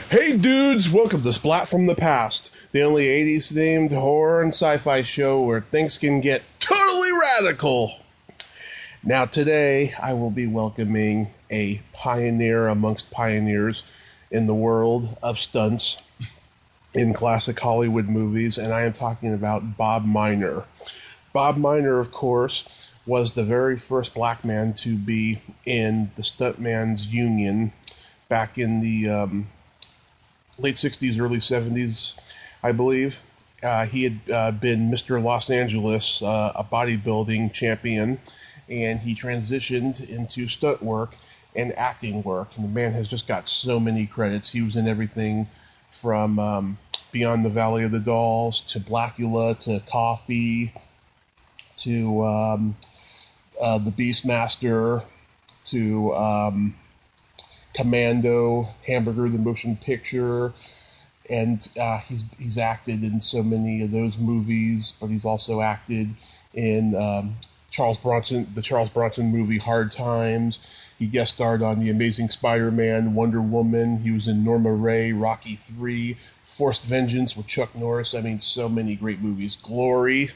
Hey dudes, welcome to Splat from the Past, the only 80s themed horror and sci-fi show where things can get totally radical. Now today I will be welcoming a pioneer amongst pioneers in the world of stunts in classic Hollywood movies, and I am talking about Bob Miner. Bob Miner, of course, was the very first black man to be in the Stuntman's Union back in the late 60s, early 70s, I believe. He had been Mr. Los Angeles, a bodybuilding champion, and he transitioned into stunt work and acting work. And the man has just got so many credits. He was in everything from Beyond the Valley of the Dolls to Blackula to Coffy to the Beastmaster to Commando, Hamburger The Motion Picture, and he's acted in so many of those movies, but he's also acted in the Charles Bronson movie Hard Times. He guest starred on The Amazing Spider-Man, Wonder Woman. He was in Norma Ray, Rocky III, Forced Vengeance with Chuck Norris. I mean, so many great movies. Glory.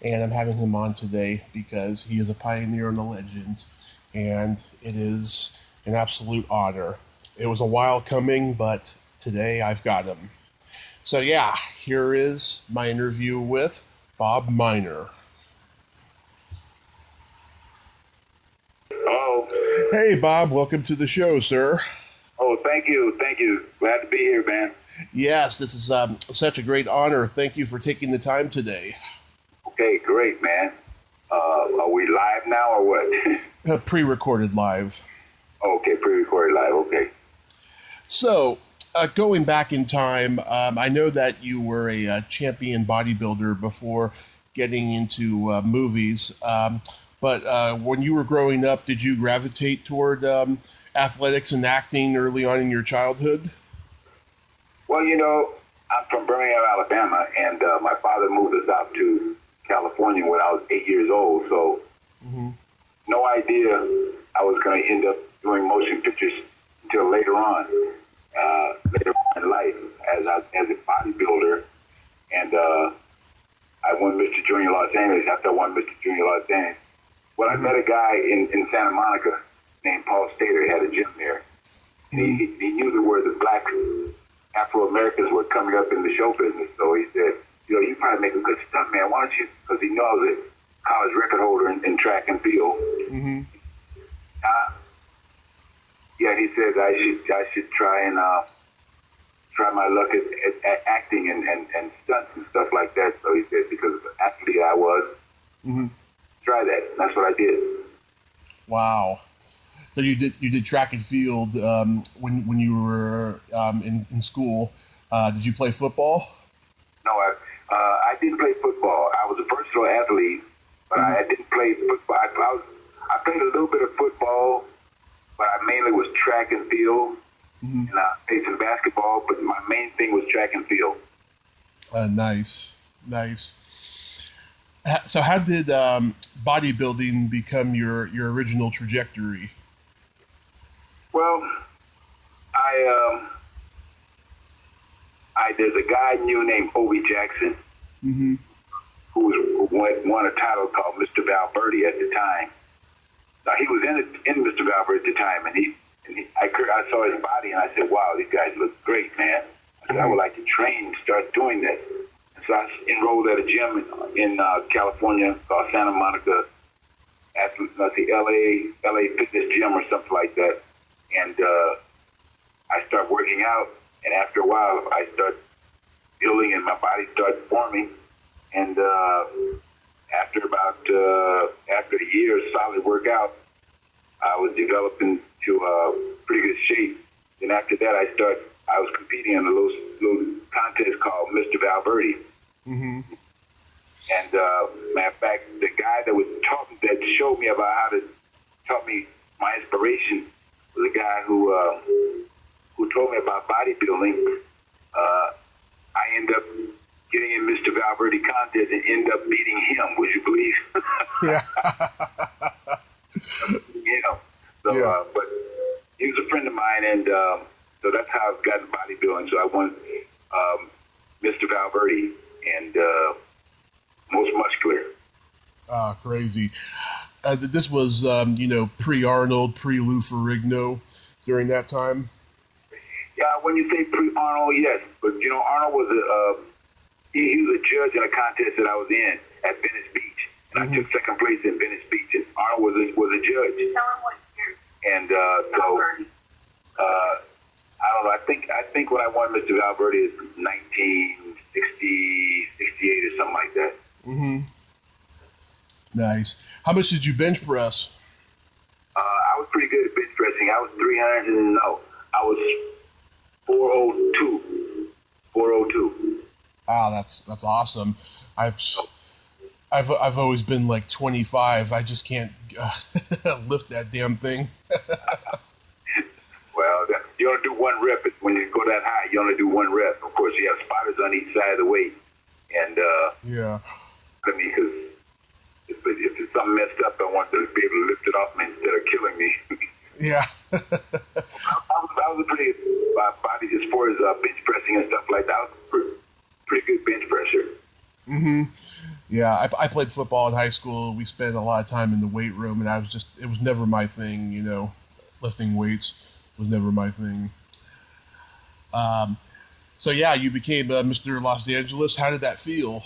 And I'm having him on today because he is a pioneer and a legend, and it is an absolute honor. It was a while coming, but today I've got him. So yeah, here is my interview with Bob Miner. Hello. Hey Bob, welcome to the show, sir. Oh, thank you. Glad to be here, man. Yes, this is such a great honor. Thank you for taking the time today. Okay, great, man. Are we live now or what? Pre-recorded live. Okay, pre-recorded live, okay. So, going back in time, I know that you were a champion bodybuilder before getting into movies, but when you were growing up, did you gravitate toward athletics and acting early on in your childhood? Well, you know, I'm from Birmingham, Alabama, and my father moved us out to California when I was 8 years old, so no idea I was going to end up doing motion pictures until later on in life as a bodybuilder. And I won Mr. Junior Los Angeles after I won Mr. Junior Los Angeles. Well, I met a guy in Santa Monica named Paul Stater. He had a gym there. And he knew the word the black Afro-Americans were coming up in the show business. So he said, you know, you probably make a good stunt man. Why don't you? Because he knew I was a college record holder in track and field. Yeah, he said I should try my luck at acting and stunts and stuff like that. So he said, because of the athlete I was, try that. And that's what I did. Wow. So you did track and field when you were in school. Did you play football? No, I didn't play football. I was a versatile athlete, but I didn't play football. I played a little bit of football, but I mainly was track and field, and I played some basketball, but my main thing was track and field. Nice. So how did bodybuilding become your original trajectory? Well, there's a guy I knew named Obi Jackson, who won a title called Mr. Valverde at the time. Now, he was in Mr. Valverde at the time, and I saw his body, and I said, wow, these guys look great, man. I said, I would like to train and start doing that. And so I enrolled at a gym in California called Santa Monica, at the LA Fitness Gym or something like that. And I started working out, and after a while, I started building, and my body started forming. And after a year of solid workout, I was developing to pretty good shape. And after that, I was competing in a little contest called Mr. Valverde. And matter of fact, the guy that showed me about how to taught me my inspiration was a guy who told me about bodybuilding. I ended up getting in Mr. Valverde contest and end up beating him. Would you believe? Yeah. You know. So, but he was a friend of mine, and So that's how I've gotten bodybuilding. So I won Mr. Valverde and most muscular. Ah, crazy. This was, pre-Arnold, pre-Lou Ferrigno during that time. Yeah, when you say pre-Arnold, yes. But, Arnold was he was a judge in a contest that I was in at Venice Beach. And I took second place in Venice Beach, and Arnold was a judge. And I don't know. I think when I won Mr. Valverde is 1960, 68 or something like that. Mm-hmm. Nice. How much did you bench press? I was pretty good at bench pressing. I was 300 and no, I was 402. 402. Ah, that's awesome. I've always been like 25. I just can't lift that damn thing. Well, you only do one rep. When you go that high, you only do one rep. Of course, you have spotters on each side of the weight. And, yeah. I mean, because if it's something messed up, I want to be able to lift it off me instead of killing me. Yeah. I was a pretty body as far as bench pressing and stuff like that. I was pretty good bench presser. Mm-hmm. Yeah, I played football in high school. We spent a lot of time in the weight room, and it was never my thing, lifting weights was never my thing. So yeah, you became Mr. Los Angeles. How did that feel?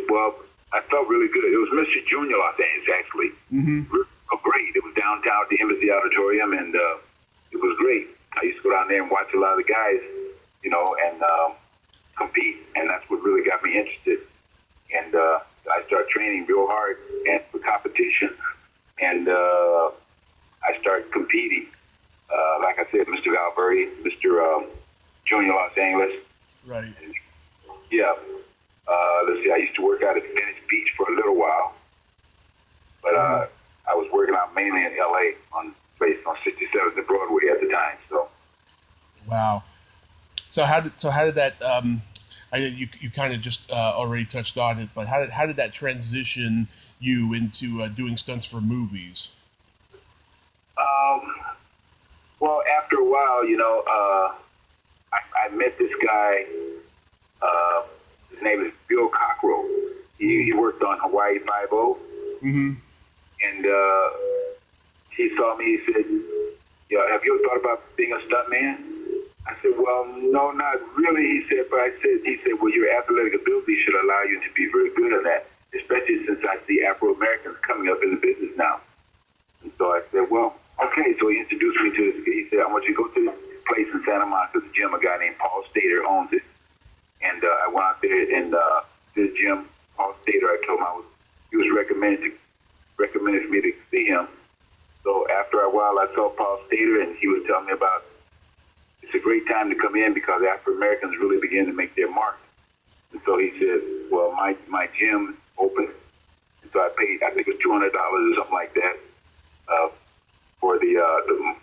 Well, I felt really good. It was Mr. Junior Los Angeles, actually. Mm-hmm. Oh, great. It was downtown at the Embassy Auditorium, and it was great. I used to go down there and watch a lot of the guys, and compete, and that's what really got me interested. And I started training real hard and for competition, and I started competing. Like I said, Mr. Valverde, Mr. Junior Los Angeles. Right. And, yeah. Let's see, I used to work out at Venice Beach for a little while, but I was working out mainly in L.A. on 67th and Broadway at the time. So. Wow. So how did that? You kind of just already touched on it, but how did that transition you into doing stunts for movies? Well, after a while, I met this guy. His name is Bill Cockrell. He worked on Hawaii Five-0. Mm-hmm. And he saw me. He said, have you ever thought about being a stuntman? I said, well, no, not really. He said, well, your athletic ability should allow you to be very good at that, especially since I see Afro-Americans coming up in the business now. And so I said, well, okay. So he introduced me to this. He said, I want you to go to this place in Santa Monica, the gym. A guy named Paul Stater owns it. And I went out there and this gym, Paul Stater, I told him he was recommended for me to see him. So after a while, I saw Paul Stater, and he was telling me about it's a great time to come in because Afro Americans really begin to make their mark. And so he said, well, my gym open. And so I paid, I think it was $200 or something like that for the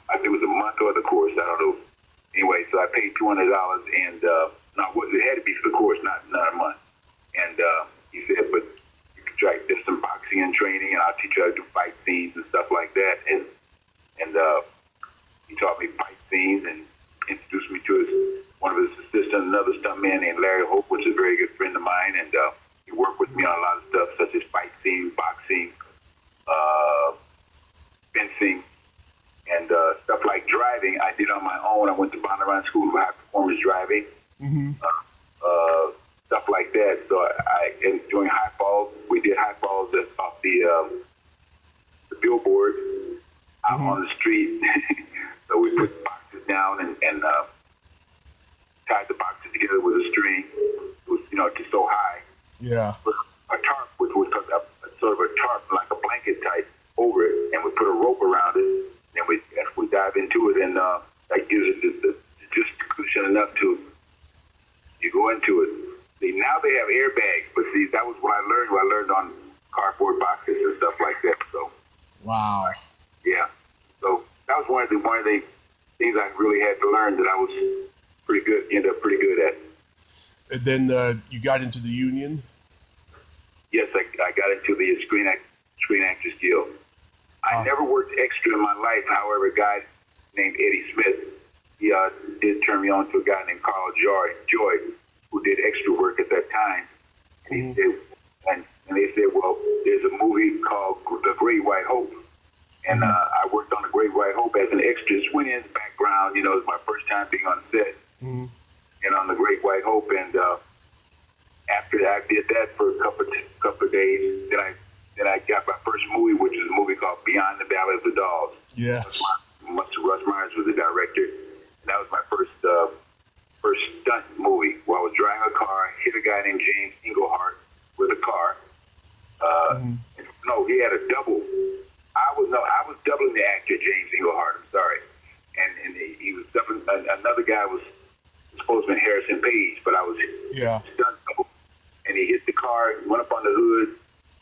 I think it was a month or the course. I don't know. Anyway, so I paid $200, and it had to be for the course, not a month. And he said, but you can try. There's some boxing and training, and I'll teach you how to do fight scenes and stuff like that. And he taught me fight scenes and introduced me to one of his assistants, another stuntman named Larry Hope, which is a very good friend of mine. And he worked with me on a lot of stuff, such as fight scenes, boxing, fencing, and stuff like driving. I did on my own. I went to Bonnaroo School for High Performance Driving. Mm-hmm. Stuff like that. So and doing high falls, we did high falls off the billboard out on the street. So we put boxes down and tied the boxes together with a string. It was, just so high. Yeah. A tarp, which was sort of a tarp, like a blanket type over it, and we put a rope around it. And we dive into it, and that gives it just cushion enough to you go into it. See, now they have airbags, but see, that was what I learned. I learned on cardboard boxes and stuff like that. So, wow. Yeah. So that was one of the things I really had to learn that I was ended up pretty good at. And then you got into the union? Yes, I got into the Screen Actors Guild. I never worked extra in my life. However, a guy named Eddie Smith he did turn me on to a guy named Carl Joy, who did extra work at that time. And he said, and they said, well, there's a movie called The Great White Hope. And I worked on The Great White Hope as an extra, just went in the background. You know, it was my first time being on set. And on The Great White Hope. And after I did that for a couple of days, then I got my first movie, which was a movie called Beyond the Valley of the Dolls. Yes. Russ Myers was the director. And that was my first stunt movie where I was driving a car, hit a guy named James Englehart with a car. No, he had a double. I was doubling the actor James Englehart. I'm sorry, and he was doubling. Another guy was supposed to be Harrison Page, but I was stunt double. And he hit the car, went up on the hood,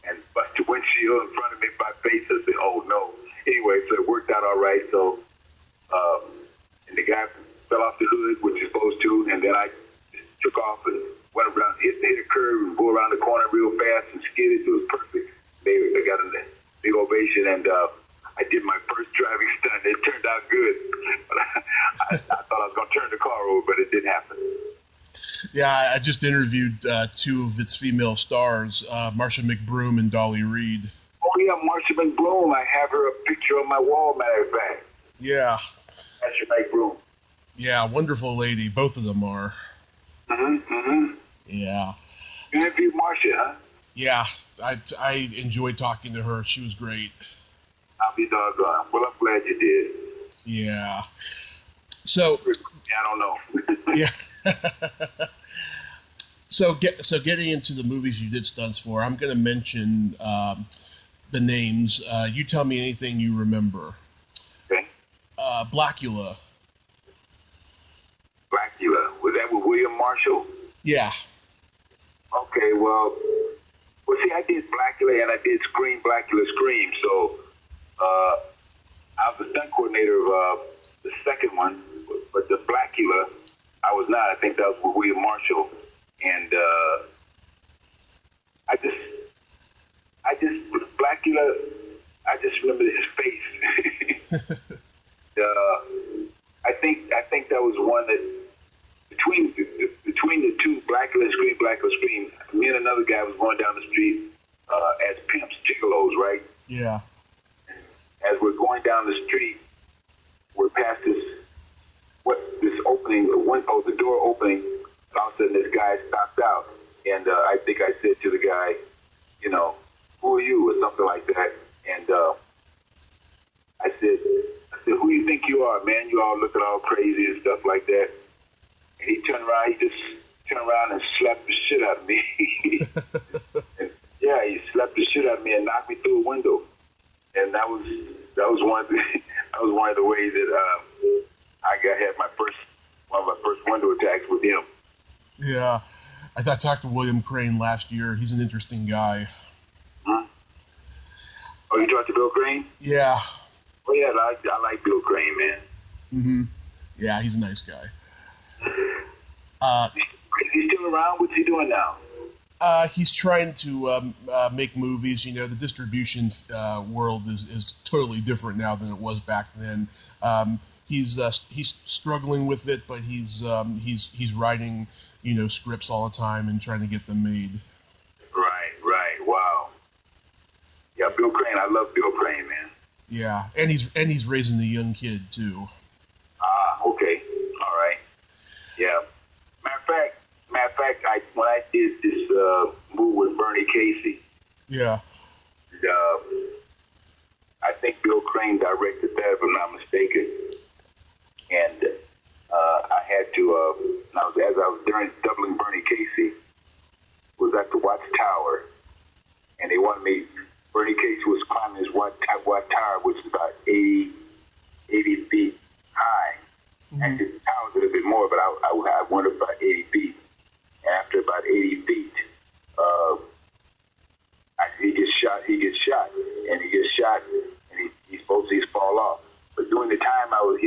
and busted the windshield in front of me by face. I said, "Oh no!" Anyway, so it worked out all right. So, and the guy fell off the hood, which he's supposed to, and then I just took off and went around, hit the curve, and go around the corner real fast and skidded. It was perfect. They got a big ovation, and I did my first driving stunt. It turned out good. But I thought I was going to turn the car over, but it didn't happen. Yeah, I just interviewed two of its female stars, Marsha McBroom and Dolly Reed. Oh, yeah, Marsha McBroom. I have her a picture on my wall, matter of fact. Yeah. Marsha McBroom. Yeah, wonderful lady. Both of them are. Yeah. You interviewed Marsha, huh? Yeah, I enjoyed talking to her. She was great. I'll be doggone. Well, I'm glad you did. Yeah. So. I don't know. Yeah. So getting into the movies you did stunts for, I'm going to mention the names. You tell me anything you remember. Okay. Blackula. Blackula. Was that with William Marshall? Yeah. Okay, well, see, I did Blackula and I did Blackula Scream. So I was the stunt coordinator of the second one, but the Blackula, I was not. I think that was with William Marshall. And I just with Blackula, I just remember his face. I think that was one that between the two, Blackula Scream, me and another guy was going down the street as pimps, gigolos, right? Yeah. As we're going down the street, we're past this opening, the door opening, and all of a sudden this guy stopped out. And I think I said to the guy, you know, who are you, or something like that. And I said, who you think you are, man? You all looking all crazy and stuff like that. And he just turned around and slapped the shit out of me. And, yeah, he slapped the shit out of me and knocked me through a window. And that was one of the ways that I had one of my first window attacks with him. Yeah, I talked to William Crane last year. He's an interesting guy. Huh? Oh, you talked to Bill Crane? Yeah. Oh yeah, I like Bill Crane, man. Yeah, he's a nice guy. Is he still around? What's he doing now? He's trying to make movies. You know, the distribution world is totally different now than it was back then. He's struggling with it, but he's writing, you know, scripts all the time and trying to get them made. Right. Wow. Yeah, Bill Crane. I love Bill Crane, man. Yeah, and he's raising a young kid too. Okay. All right. Yeah. Matter of fact, when I did this movie with Bernie Casey. Yeah. I think Bill Crane directed that, if I'm not mistaken. And I had to, as I was during doubling Bernie Casey, was at the Watts Tower, and they wanted me. Bernie Casey was climbing his Watts Tower, which is about 80 feet high. And the tower was a little bit more, but I went up about 80 feet. And after about 80 feet, he gets shot, and he's supposed to fall off. But during the time I was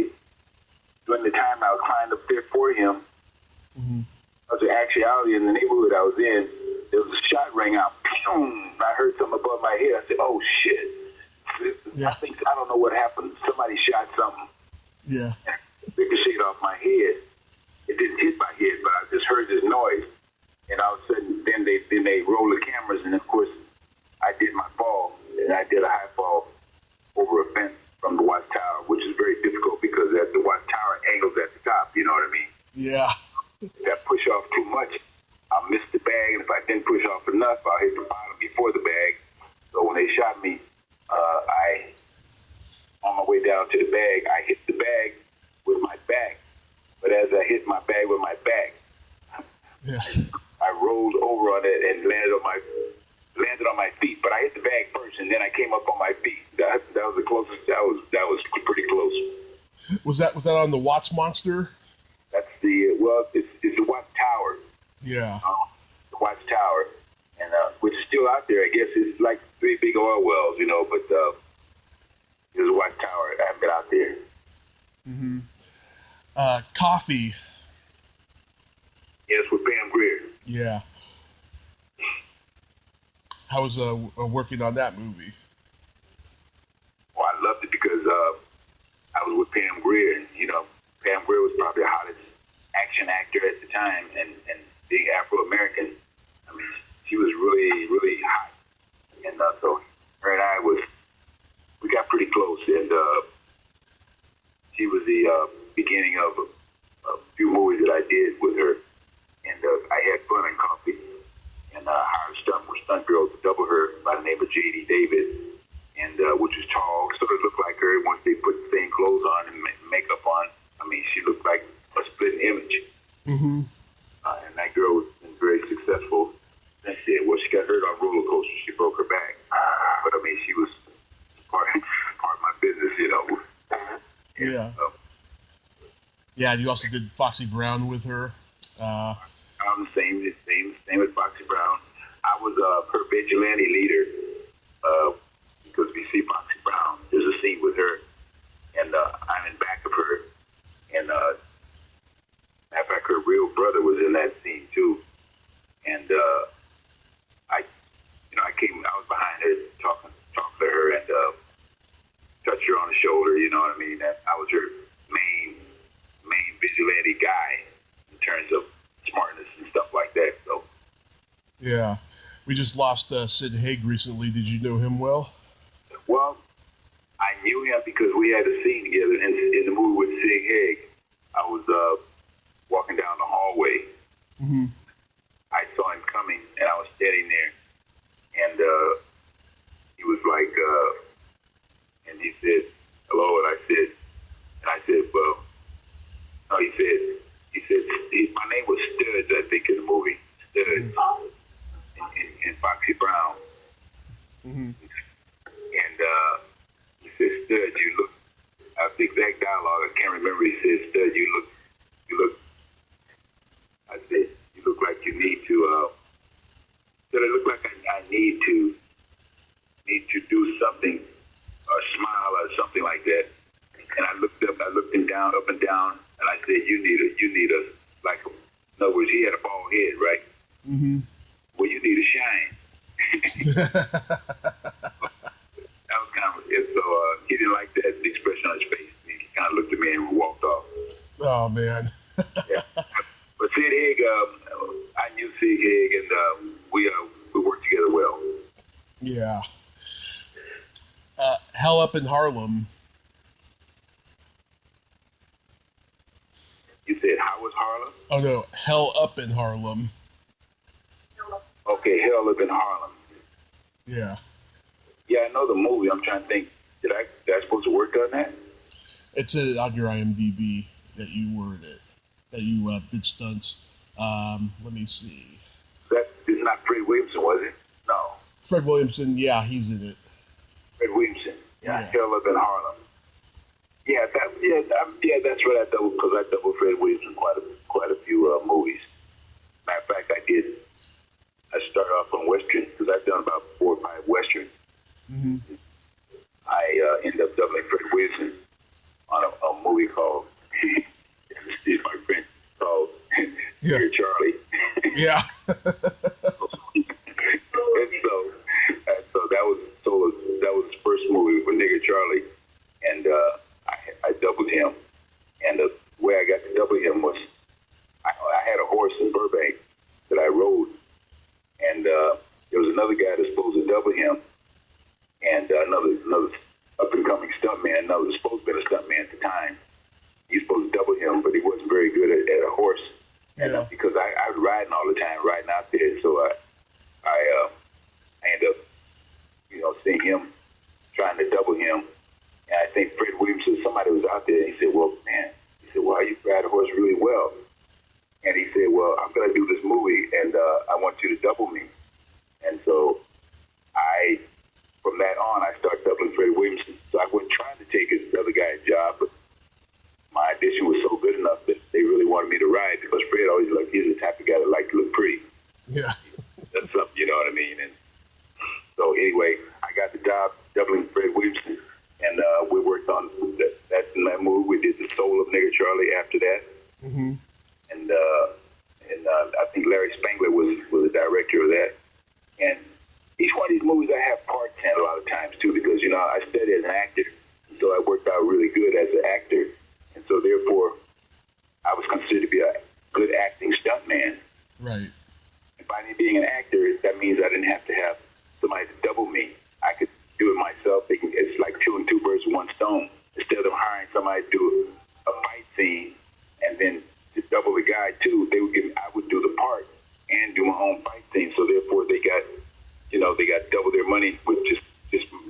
climbing up there for him, was an actuality in the neighborhood I was in. There was a shot rang out. Pew! I heard something above my head. I said, "Oh shit!" Yeah. I don't know what happened. Somebody shot something. Yeah. Ricochet hit off my head. It didn't hit my head, but I just heard this noise. And all of a sudden, then they roll the cameras, and of course, I did my fall, and I did a high fall over a fence from the watchtower, which is very difficult because at the watchtower angles at the top, you know what I mean? Yeah. If I push off too much, I'll miss the bag, and if I didn't push off enough, I'll hit the bottom before the bag. So when they shot me, on my way down to the bag, I hit the bag with my back. But as I hit my bag with my back, Yeah. I rolled over on it and landed on my feet. But I hit the bag first, and then I came up on my feet. That was the closest. That was pretty close. Was that on the Watts Monster? That's it's the Watts Tower. Yeah. The Watts Tower, and which is still out there. I guess it's like 3 big oil wells, you know. But there's a Watts Tower. I haven't been out there. Mm-hmm. Coffy. Yes, with Pam Grier. Yeah. How was working on that movie? Well, I loved it because I was with Pam Grier, and you know, Pam Grier was probably the hottest action actor at the time, and being Afro-American, I mean, she was really, really hot. And so her and I we got pretty close, and she was the beginning of a few movies that I did with her, and I had fun in Coffy, and hired a stunt girl to double her by the name of J.D. Davis, and which was tall, sort of looked like her once they put the same clothes on and makeup on. I mean, she looked like a split image. Mm-hmm. And that girl was very successful. And she got hurt on roller coaster. She broke her back. But I mean, she was part of my business, you know. Yeah. Yeah, you also did Foxy Brown with her. I'm the same as Foxy Brown. I was her vigilante leader because we see Foxy Brown. There's a scene with her, and I'm in back of her. And matter of fact, her real brother was in that scene too. And I was behind her talking to her and touched her on the shoulder. You know what I mean? That I was her main vigilante guy in terms of smartness and stuff like that. So yeah, we just lost Sid Haig recently. Did you know him well? Well, I knew him because we had a scene together in the movie with Sid Haig. I was walking down the hallway. Mm-hmm. I saw him coming, and I was standing there, and he was like, and he said, "Hello," and I said, "Well," no, he said, my name was Studs, I think, in the movie, Studs, in Foxy Brown. Mm-hmm. And he said, "Stud, you look," that's the exact dialogue, I can't remember. He said, "Stud, you look, I said, you look like you need to, said I look like I need to do something, or smile or something like that." And I looked up and down, and I said, you need a, like, in other words, he had a bald head, right? Mm-hmm. Well, you need a shine. That was kind of it. So he didn't like that expression on his face. He kind of looked at me and walked off. Oh, man. Yeah. But Sid Haig, I knew Sid Haig, and we worked together well. Yeah. Hell Up in Harlem. You said, how was Harlem? Oh, no, Hell Up in Harlem. Okay, Hell Up in Harlem. Yeah. Yeah, I know the movie. I'm trying to think. Did I supposed to work on that? It said on your IMDb that you were in it, that you did stunts. Let me see. That is not Fred Williamson, was it? No. Fred Williamson, yeah, he's in it. Fred Williamson. Yeah. Hell Up in Harlem. Yeah, that's what I doubled, because I doubled Fred Williamson quite a few movies. Matter of fact, I started off on Western, because I've done about 4 or 5 Westerns. Mm-hmm. I ended up doubling Fred Williamson on a movie called, excuse my French, called Dear Charlie. Yeah. and so that was his first movie with Nigger Charlie, and I doubled him. And the way I got another guy that's supposed to double him, and another up and coming stuntman. Another supposed to be a stuntman at the time. He's supposed to double him, but he wasn't very good at a horse. And because I was riding all the time, riding out there, so I ended up, seeing him trying to double him. And I think Fred Williamson, somebody was out there, and he said, well, you ride a horse really well. And he said, well, I'm going to do this movie, and I want you to double me. And so from that on, I started doubling Fred Williamson. So I wasn't trying to take this other guy's job, but my audition was so good enough that they really wanted me to ride, because Fred always he's the type of guy that likes to look pretty. Yeah. That's something, you know what I mean? And so anyway, I got the job doubling Fred Williamson, and we worked on that movie. We did The Soul of Nigger Charlie after that. Mm-hmm. And I think Larry Spangler was the director of that. And each one of these movies I have parts in a lot of times too, because I studied as an actor, so I worked out really good as an actor, and so therefore I was considered to be a good acting stuntman. Right. And by me being an actor, that means I didn't have to have somebody to double me. I could do it myself. It's like killing two birds with one stone. Instead of hiring somebody to do a fight scene and then to double the guy too, I would do the part and do my own fight scene. So therefore they got double their money with just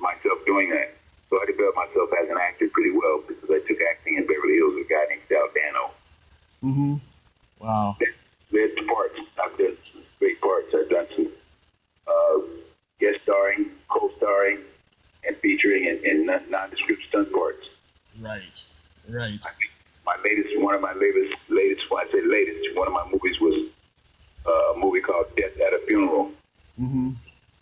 myself doing that. So I developed myself as an actor pretty well, because I took acting in Beverly Hills with a guy named Sal Dano. Mm-hmm. Wow. Led to parts. I've done some great parts. I've done some guest starring, co-starring, and featuring in nondescript stunt parts. Right. Right. One of my latest, when I say latest, one of my movies was a movie called Death at a Funeral. Mm-hmm.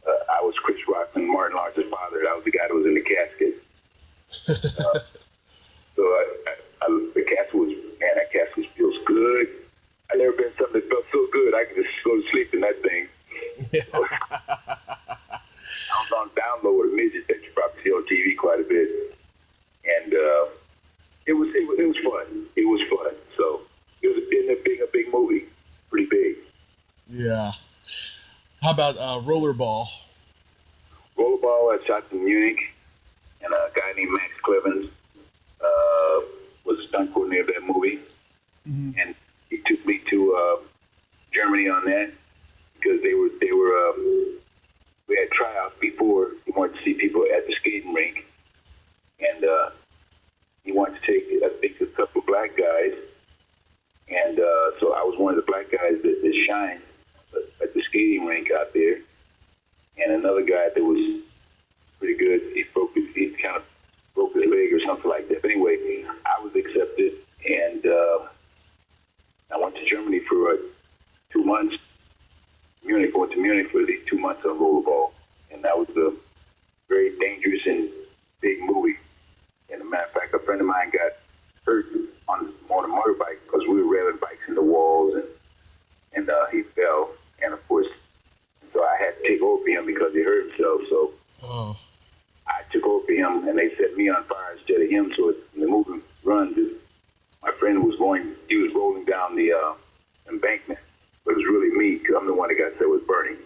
I was Chris Rock and Martin Lawrence's father. I was the guy that was in the casket. So the casket that casket feels good. I never been something that felt so good. I could just go to sleep in that thing. So, I was on download with a midget that you probably see on TV quite a bit, and it was fun. It was fun. So it was a big movie, pretty big. Yeah. How about Rollerball? Rollerball, I shot in Munich, and a guy named Max Clevens was a stunt coordinator of that movie. Mm-hmm. And he took me to Germany on that, because they were we had tryouts before. He wanted to see people at the skating rink, and he wanted to take, I think, a couple of black guys, and so I was one of the black guys that shined at the skating rink out there, and another guy that was pretty good. He kind of broke his leg or something like that. But anyway, I was accepted, and I went to Germany for 2 months. I went to Munich for these 2 months on Rollerball, and that was a very dangerous and big movie. And as a matter of fact, a friend of mine got hurt on a motorbike, because we were revving bikes in the walls, and he fell, and of course, so I had to take over for him because he hurt himself. So I took over for him, and they set me on fire instead of him. So in the movie runs, my friend was rolling down the embankment, but it was really me, because I'm the one that got set with burning.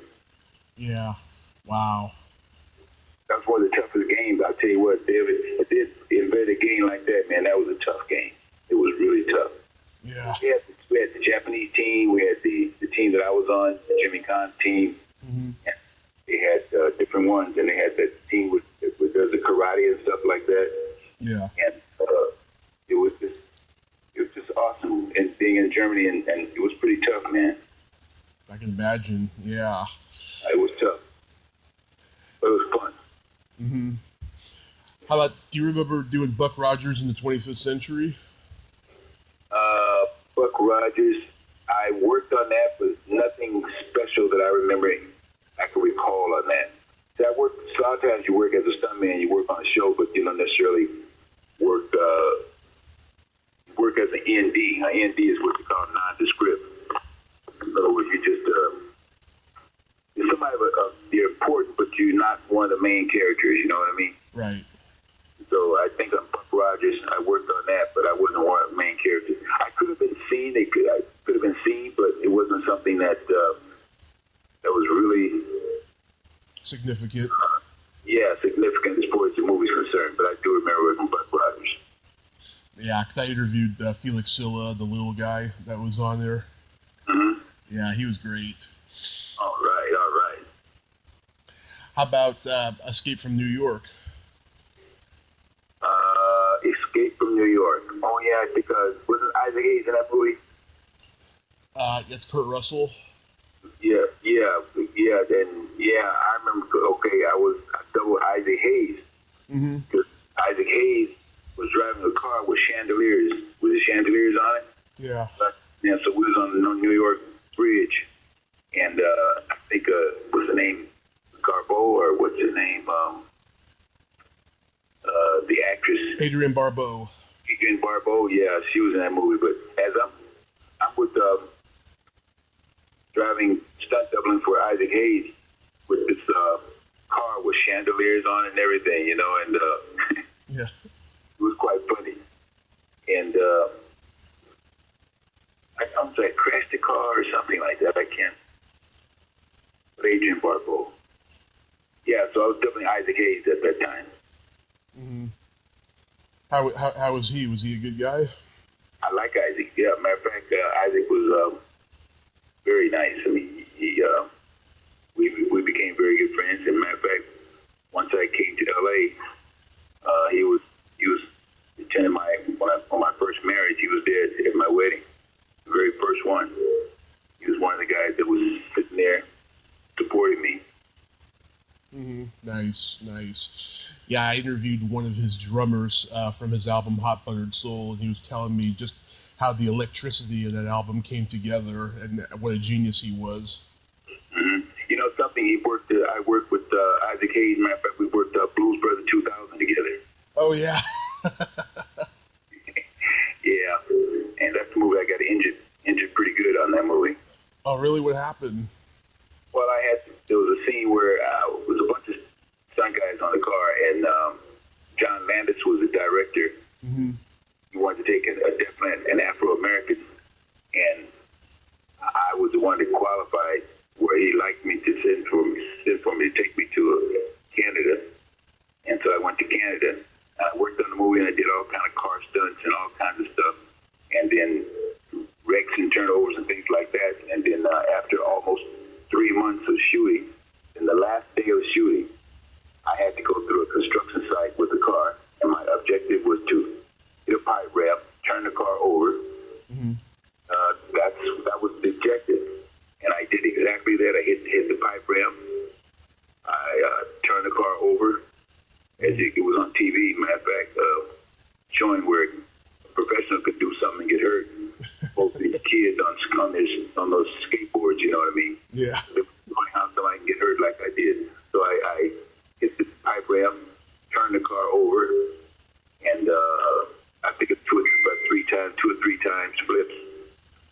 Yeah. Wow. That was one of the toughest games. I'll tell you what, David, to invent a game like that, man, that was a tough game. It was really tough. Yeah. We had the Japanese team. We had the team that I was on, Jimmy Kahn's team. Mm-hmm. And they had different ones, and they had that team with does the karate and stuff like that. Yeah. And it was just awesome, and being in Germany, and it was pretty tough, man. I can imagine. Yeah. It was tough, but it was fun. Mm-hmm. How about, do you remember doing Buck Rogers in the 25th Century? Buck Rogers, I worked on that, but nothing special that I remember I can recall on that. See, a lot of times you work as a stuntman, you work on a show, but you don't necessarily work as an ND. An ND is what you call nondescript. In other words, you're somebody you're important, but you're not one of the main characters, you know what I mean? Right. So I think on Buck Rogers, I worked on that, but I wasn't one of the main characters. I could have been seen, I could have been seen, but it wasn't something that was really significant. Yeah, significant as far as the movie's concerned, but I do remember it from Buck Rogers. Yeah, because I interviewed Felix Silla, the little guy that was on there. Mm-hmm. Yeah, he was great. All right, all right. How about Escape from New York? Escape from New York. Oh, yeah, I think, wasn't Isaac Hayes in that movie? That's Kurt Russell. Yeah, I remember, okay, I doubled Isaac Hayes. Mm-hmm. Because Isaac Hayes was driving a car with chandeliers, with the chandeliers on it. Yeah. Yeah, so we was on the New York Bridge, and I think, what's the name? Garbo, or what's her name? The actress. Adrienne Barbeau. Adrienne Barbeau, yeah, she was in that movie. But as I'm with driving stunt doubling for Isaac Hayes with this car with chandeliers on it and everything, you know, and yeah, it was quite funny. And I almost like crashed the car or something like that. I can't. But Adrienne Barbeau. Yeah, so I was definitely Isaac Hayes at that time. Mm-hmm. How was he? Was he a good guy? I like Isaac. Yeah, matter of fact, Isaac was very nice. I mean, we became very good friends. And matter of fact, once I came to LA, he was attending on my first marriage. He was there at my wedding, the very first one. He was one of the guys that was sitting there supporting me. Mm-hmm. Nice. Yeah, I interviewed one of his drummers from his album Hot Buttered Soul, and he was telling me just how the electricity of that album came together and what a genius he was. Mm-hmm. You know something? I worked with Isaac Hayes. Matter of fact, we worked Blues Brothers 2000 together. Oh yeah. Yeah, and that's the movie I got injured pretty good on that movie. Oh really? What happened? Well, there was a scene where it was a bunch of stunt guys on the car, and John Landis was the director. Mm-hmm. He wanted to take definitely an Afro-American, and I was the one that qualified where he liked me to send for me to take me to Canada. And so I went to Canada. I worked on the movie, and I did all kind of car stunts and all kinds of stuff, and then wrecks and turnovers and things like that. And then after almost 3 months of shooting, in the last day of shooting, I had to go through a construction site with the car, and my objective was to hit a pipe ramp, turn the car over. Mm-hmm. That was the objective, and I did exactly that. I hit the pipe ramp. I turned the car over, as it was on TV. Matter of fact, showing where a professional could do something and get hurt. Both these kids on those skateboards, you know what I mean? Yeah. Showing how somebody can get hurt like I did. So I hit the pipe ramp, turned the car over, and I think it's two or three times flips.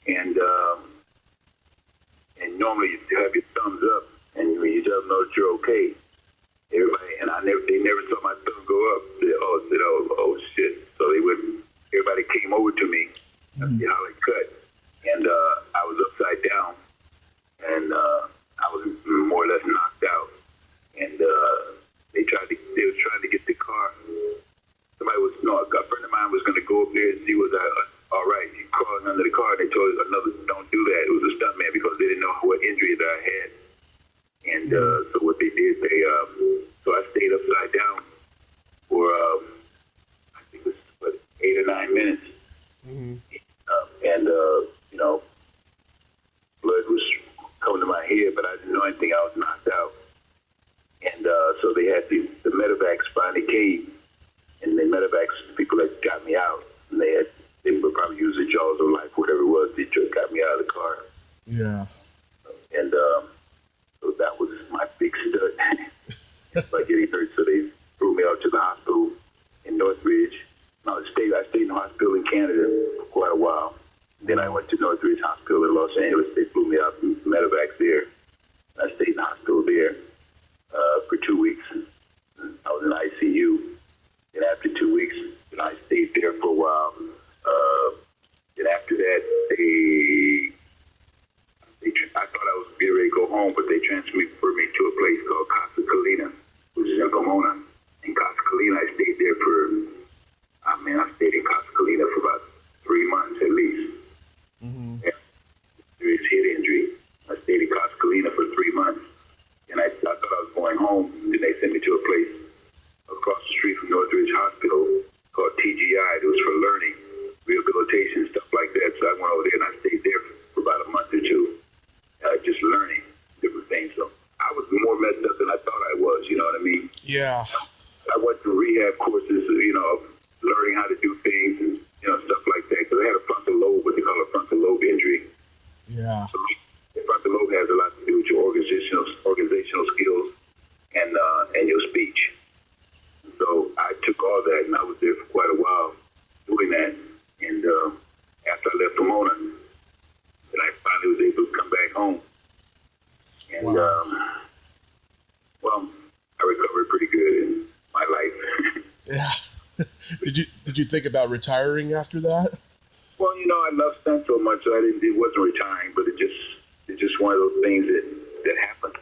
And normally you have your thumbs up, and when you just know that you're okay. Everybody, and they never saw my thumb go up. They said, oh shit. So everybody came over to me. That's how they cut. And I was upside down, and I was more or less knocked out. And they were trying to get the car. A friend of mine was going to go up there and see was I all right. He crawled under the car, and they told us, don't do that. It was a stuntman because they didn't know what injury that I had. And so what they did, so I stayed upside down for, I think it was 8 or 9 minutes. Mm-hmm. Blood was coming to my head, but I didn't know anything. I was knocked out. And so they had the medevacs finally came, and the medevacs, people that got me out, and they would probably use the jaws of life, whatever it was, they just got me out of the car. Yeah. And so that was my big stud by getting hurt. So they threw me out to the hospital in Northridge. No, I stayed in the hospital in Canada for quite a while. Then I went to Northridge Hospital in Los Angeles. They flew me out in medevacs there. I stayed in the hospital there for 2 weeks. I was in ICU. And after 2 weeks, I stayed there for a while. And after that, I thought I was getting ready to go home, but they transferred me to a place called Coffy, Yeah. I went through rehab courses, you know, learning how to do things and, you know, stuff like that. Because I had a frontal lobe, what they call a frontal lobe injury. Yeah. So the frontal lobe has a lot to do with your organizational skills and your speech. So I took all that, and I was there for quite a while doing that. And after I left Pomona, then I finally was able to come back home. And, wow. Well, I recovered pretty good in my life. Yeah. Did you think about retiring after that? Well, you know, I love stunts so much, so it wasn't retiring, but it's just one of those things that happened.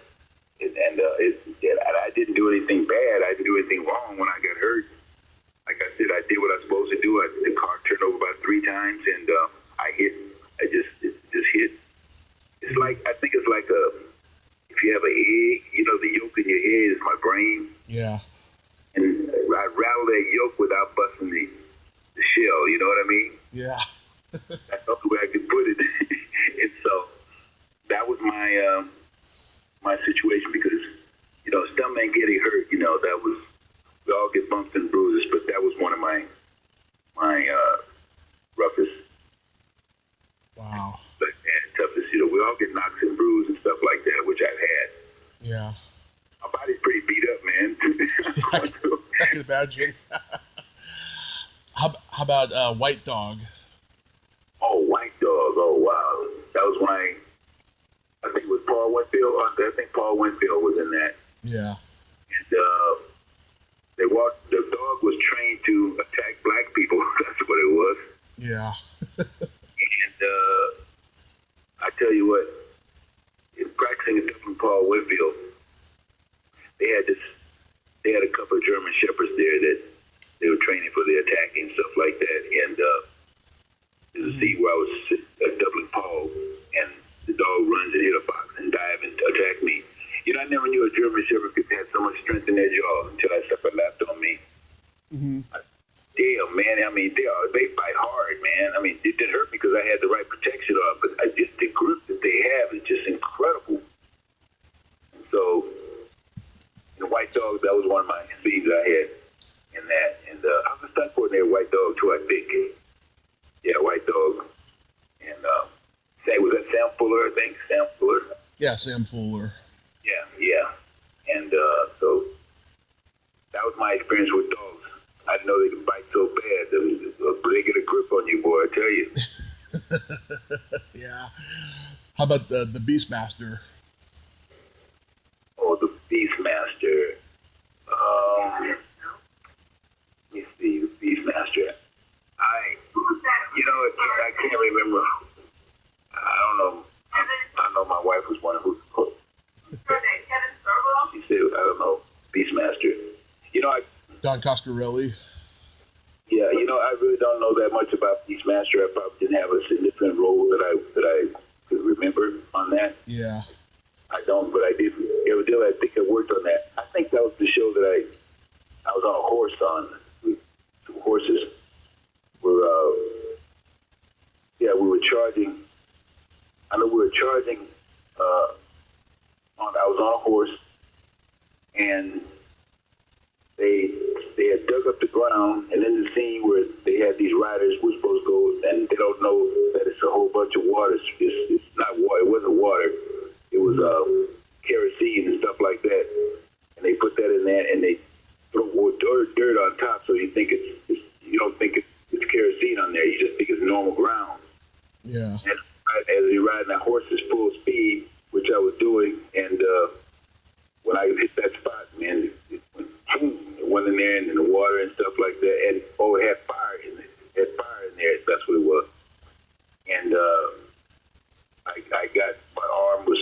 And I didn't do anything bad. I didn't do anything wrong when I got hurt. Like I said, I did what I was supposed to do. The car turned over about 3 times, and I hit. It just hit. It's like, I think it's like if you have an egg, you know, the yolk in your head is my brain. Yeah. And I rattled that yolk without busting the shell. You know what I mean? Yeah. That's the way I could put it. And so that was my situation, because, you know, stuntman getting hurt, you know, that was, we all get bumps and bruises, but that was one of my roughest. Wow. And toughest, you know, we all get knocks and bruises and stuff like that, which I've had. Yeah. My body's pretty beat up, man. I can imagine. How about White Dog? Oh, White Dog. Oh, wow. That was when I think it was Paul Winfield. I think Paul Winfield was in that. Yeah. And the dog was trained to attack black people. That's what it was. Yeah. And I tell you what, in practicing at Paul Winfield, they had a couple of German shepherds there that they were training for the attacking and stuff like that. And there's a scene where I was at Dublin Paul, and the dog runs and hit a box and dive and attack me. You know, I never knew a German shepherd could have so much strength in their jaws until that sucker lapped on me. Mm-hmm. Damn, man. I mean, they fight hard, man. I mean, it didn't hurt because I had the right protection on, but the grip that they have is just incredible. And so, in White Dog, that was one of my scenes I had in that. And I was a stunt coordinator at White Dog, too, I think. Yeah, White Dog. And was that Sam Fuller, I think? Sam Fuller? Yeah, Sam Fuller. Yeah. And so that was my experience with dogs. I didn't know they could bite so bad. They get a grip on you, boy, I tell you. Yeah. How about the Beastmaster? Oh, the Beastmaster. Let me see, the Beastmaster. I can't remember. I don't know. I know my wife was one who. She said, I don't know, Beastmaster. You know, Don Coscarelli. Yeah, you know, I really don't know that much about Beastmaster. I probably didn't have a significant role that I could remember on that. Yeah. I don't, but I did. I think I worked on that. I think that was the show that I was on a horse on. Some horses were, we were charging. I know we were charging. I was on a horse, and they had dug up the ground, and in the scene where they had these riders were supposed to go, and they don't know that it's a whole bunch of water. It's not water. It wasn't water. It was kerosene and stuff like that. And they put that in there, and they throw dirt on top, so you think you don't think it's kerosene on there. You just think it's normal ground. Yeah. And as you're riding that horse at full speed, which I was doing, and when I hit that spot, man, it went in there and in the water and stuff like that, and it had fire in it. It had fire in there. That's what it was. And I got, my arm was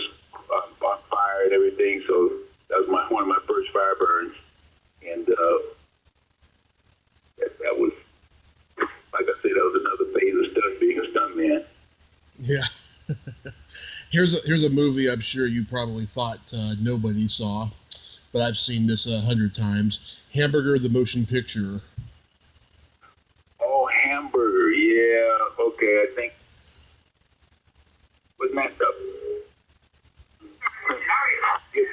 on fire and everything, so that was one of my first fire burns. And that was, like I said, that was another phase of stunt, being a stuntman. Yeah. Here's a movie I'm sure you probably thought nobody saw, but I've seen this 100 times. Hamburger the Motion Picture. Oh, Hamburger, yeah. Okay, I think. What's messed up?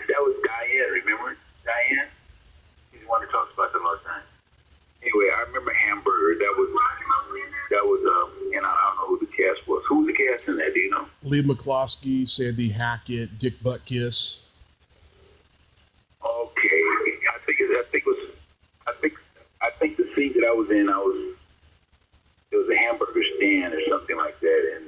That was Diane, remember? Diane? one that talks about them all the time. Anyway, I remember Hamburger. That was, and I don't know who the cast was. Who was the cast in that? Do you know? Lee McCloskey, Sandy Hackett, Dick Butkus. Okay, I think the scene that I was in, it was a hamburger stand or something like that, and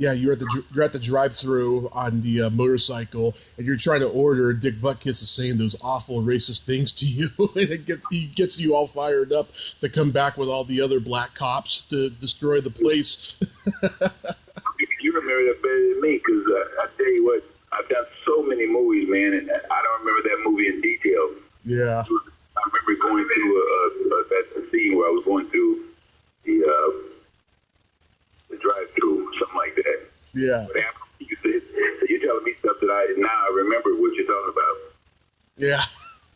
Yeah, you're at the drive-through on the motorcycle, and you're trying to order. Dick Butkus is saying those awful racist things to you, and he gets you all fired up to come back with all the other black cops to destroy the place. You remember that better than me, because I tell you what, I've done so many movies, man, and I don't remember that movie in detail. Yeah. I remember going through a scene where I was going through the drive-through, something like that. Yeah. But after you said, so you're telling me stuff that I remember what you're talking about. Yeah.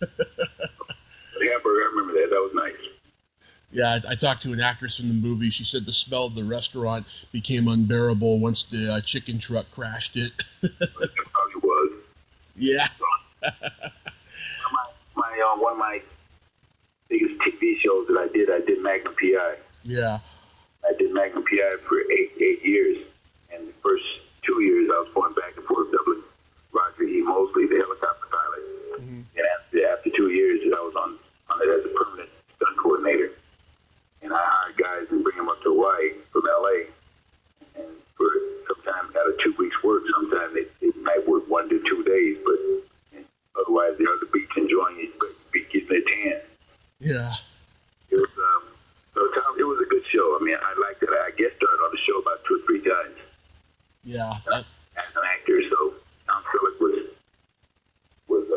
The hamburger, I remember that. That was nice. Yeah, I talked to an actress from the movie. She said the smell of the restaurant became unbearable once the chicken truck crashed it. That probably was. Yeah. One of my biggest TV shows that I did Magnum PI. Yeah. I did Magnum PI for eight years. And the first 2 years I was going back and forth doubling Roger E. Mosley, the helicopter pilot. Mm-hmm. And after 2 years, I was on it as a permanent stunt coordinator. And I hired guys and bring them up to Hawaii from LA. And for sometimes out of 2 weeks' work, sometimes they might work 1 to 2 days, but otherwise they're on the beach enjoying it, but getting their tan. Yeah. It was Tom, it was a good show. I mean, I liked it. I guest starred on the show about 2 or 3 times. Yeah. As an actor, so Tom Selleck was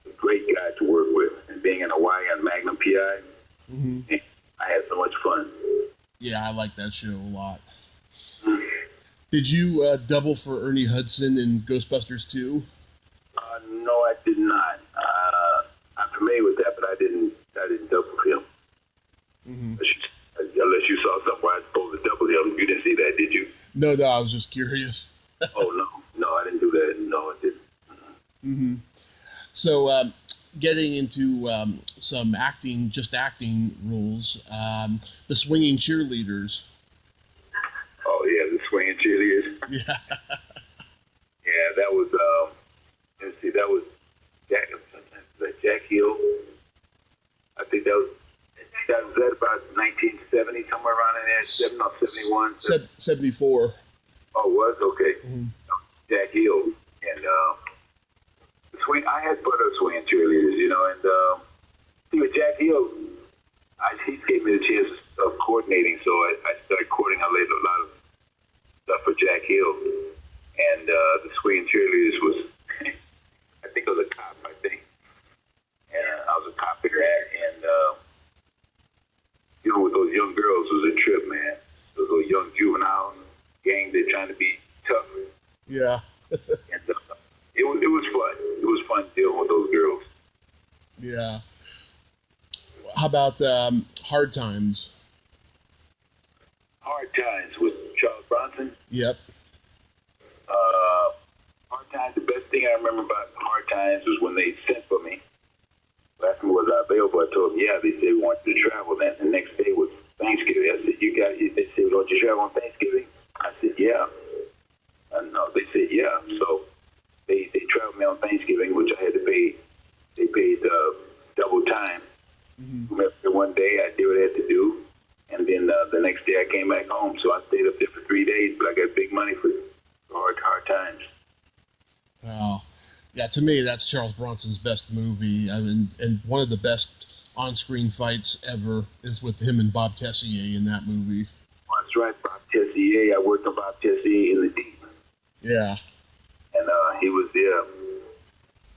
a great guy to work with, and being in Hawaii on Magnum PI. Mm-hmm. I had so much fun. Yeah, I like that show a lot. Did you double for Ernie Hudson in Ghostbusters 2? No, I did not. I'm familiar with that, but I didn't double for him. Mm-hmm. Unless you saw somewhere I was supposed to double him. You didn't see that, did you? No, I was just curious. Oh, no, I didn't do that. No, I didn't. Mm-hmm. So, getting into some acting roles, the swinging cheerleaders. Oh, yeah, the swinging cheerleaders. Yeah. Yeah, that was, let's see, that was Jack Hill. I think that was about 1970, somewhere around in there, 71. 74. Oh, it was? Okay. Mm-hmm. Jack Hill. And I had fun of swinging cheerleaders, and see, with Jack Hill, he gave me the chance of coordinating, so I started coordinating a lot of stuff for Jack Hill. And the swinging cheerleaders was, I think I was a cop, and I was a cop in that, and dealing with those young girls was a trip, man. Those little young juvenile gangs, they're trying to be tough. Yeah. And it was fun. It was fun dealing with those girls. Yeah. How about Hard Times? Hard Times with Charles Bronson? Yep. Hard Times, the best thing I remember about Hard Times was when they sent for me. Last one was available. I told them, yeah, they said we want you to travel. Then the next day was Thanksgiving. I said, they said, don't you travel on Thanksgiving? I said, yeah. And no, they said, yeah. So they traveled me on Thanksgiving, which I had to pay. They paid double time. Mm-hmm. One day I did what I had to do. And then the next day I came back home. So I stayed up there for 3 days, but I got big money for hard times. Wow. Yeah, to me, that's Charles Bronson's best movie. I mean, and one of the best on-screen fights ever is with him and Bob Tessier in that movie. Oh, that's right, Bob Tessier. I worked on Bob Tessier in the Deep. Yeah. And he was there.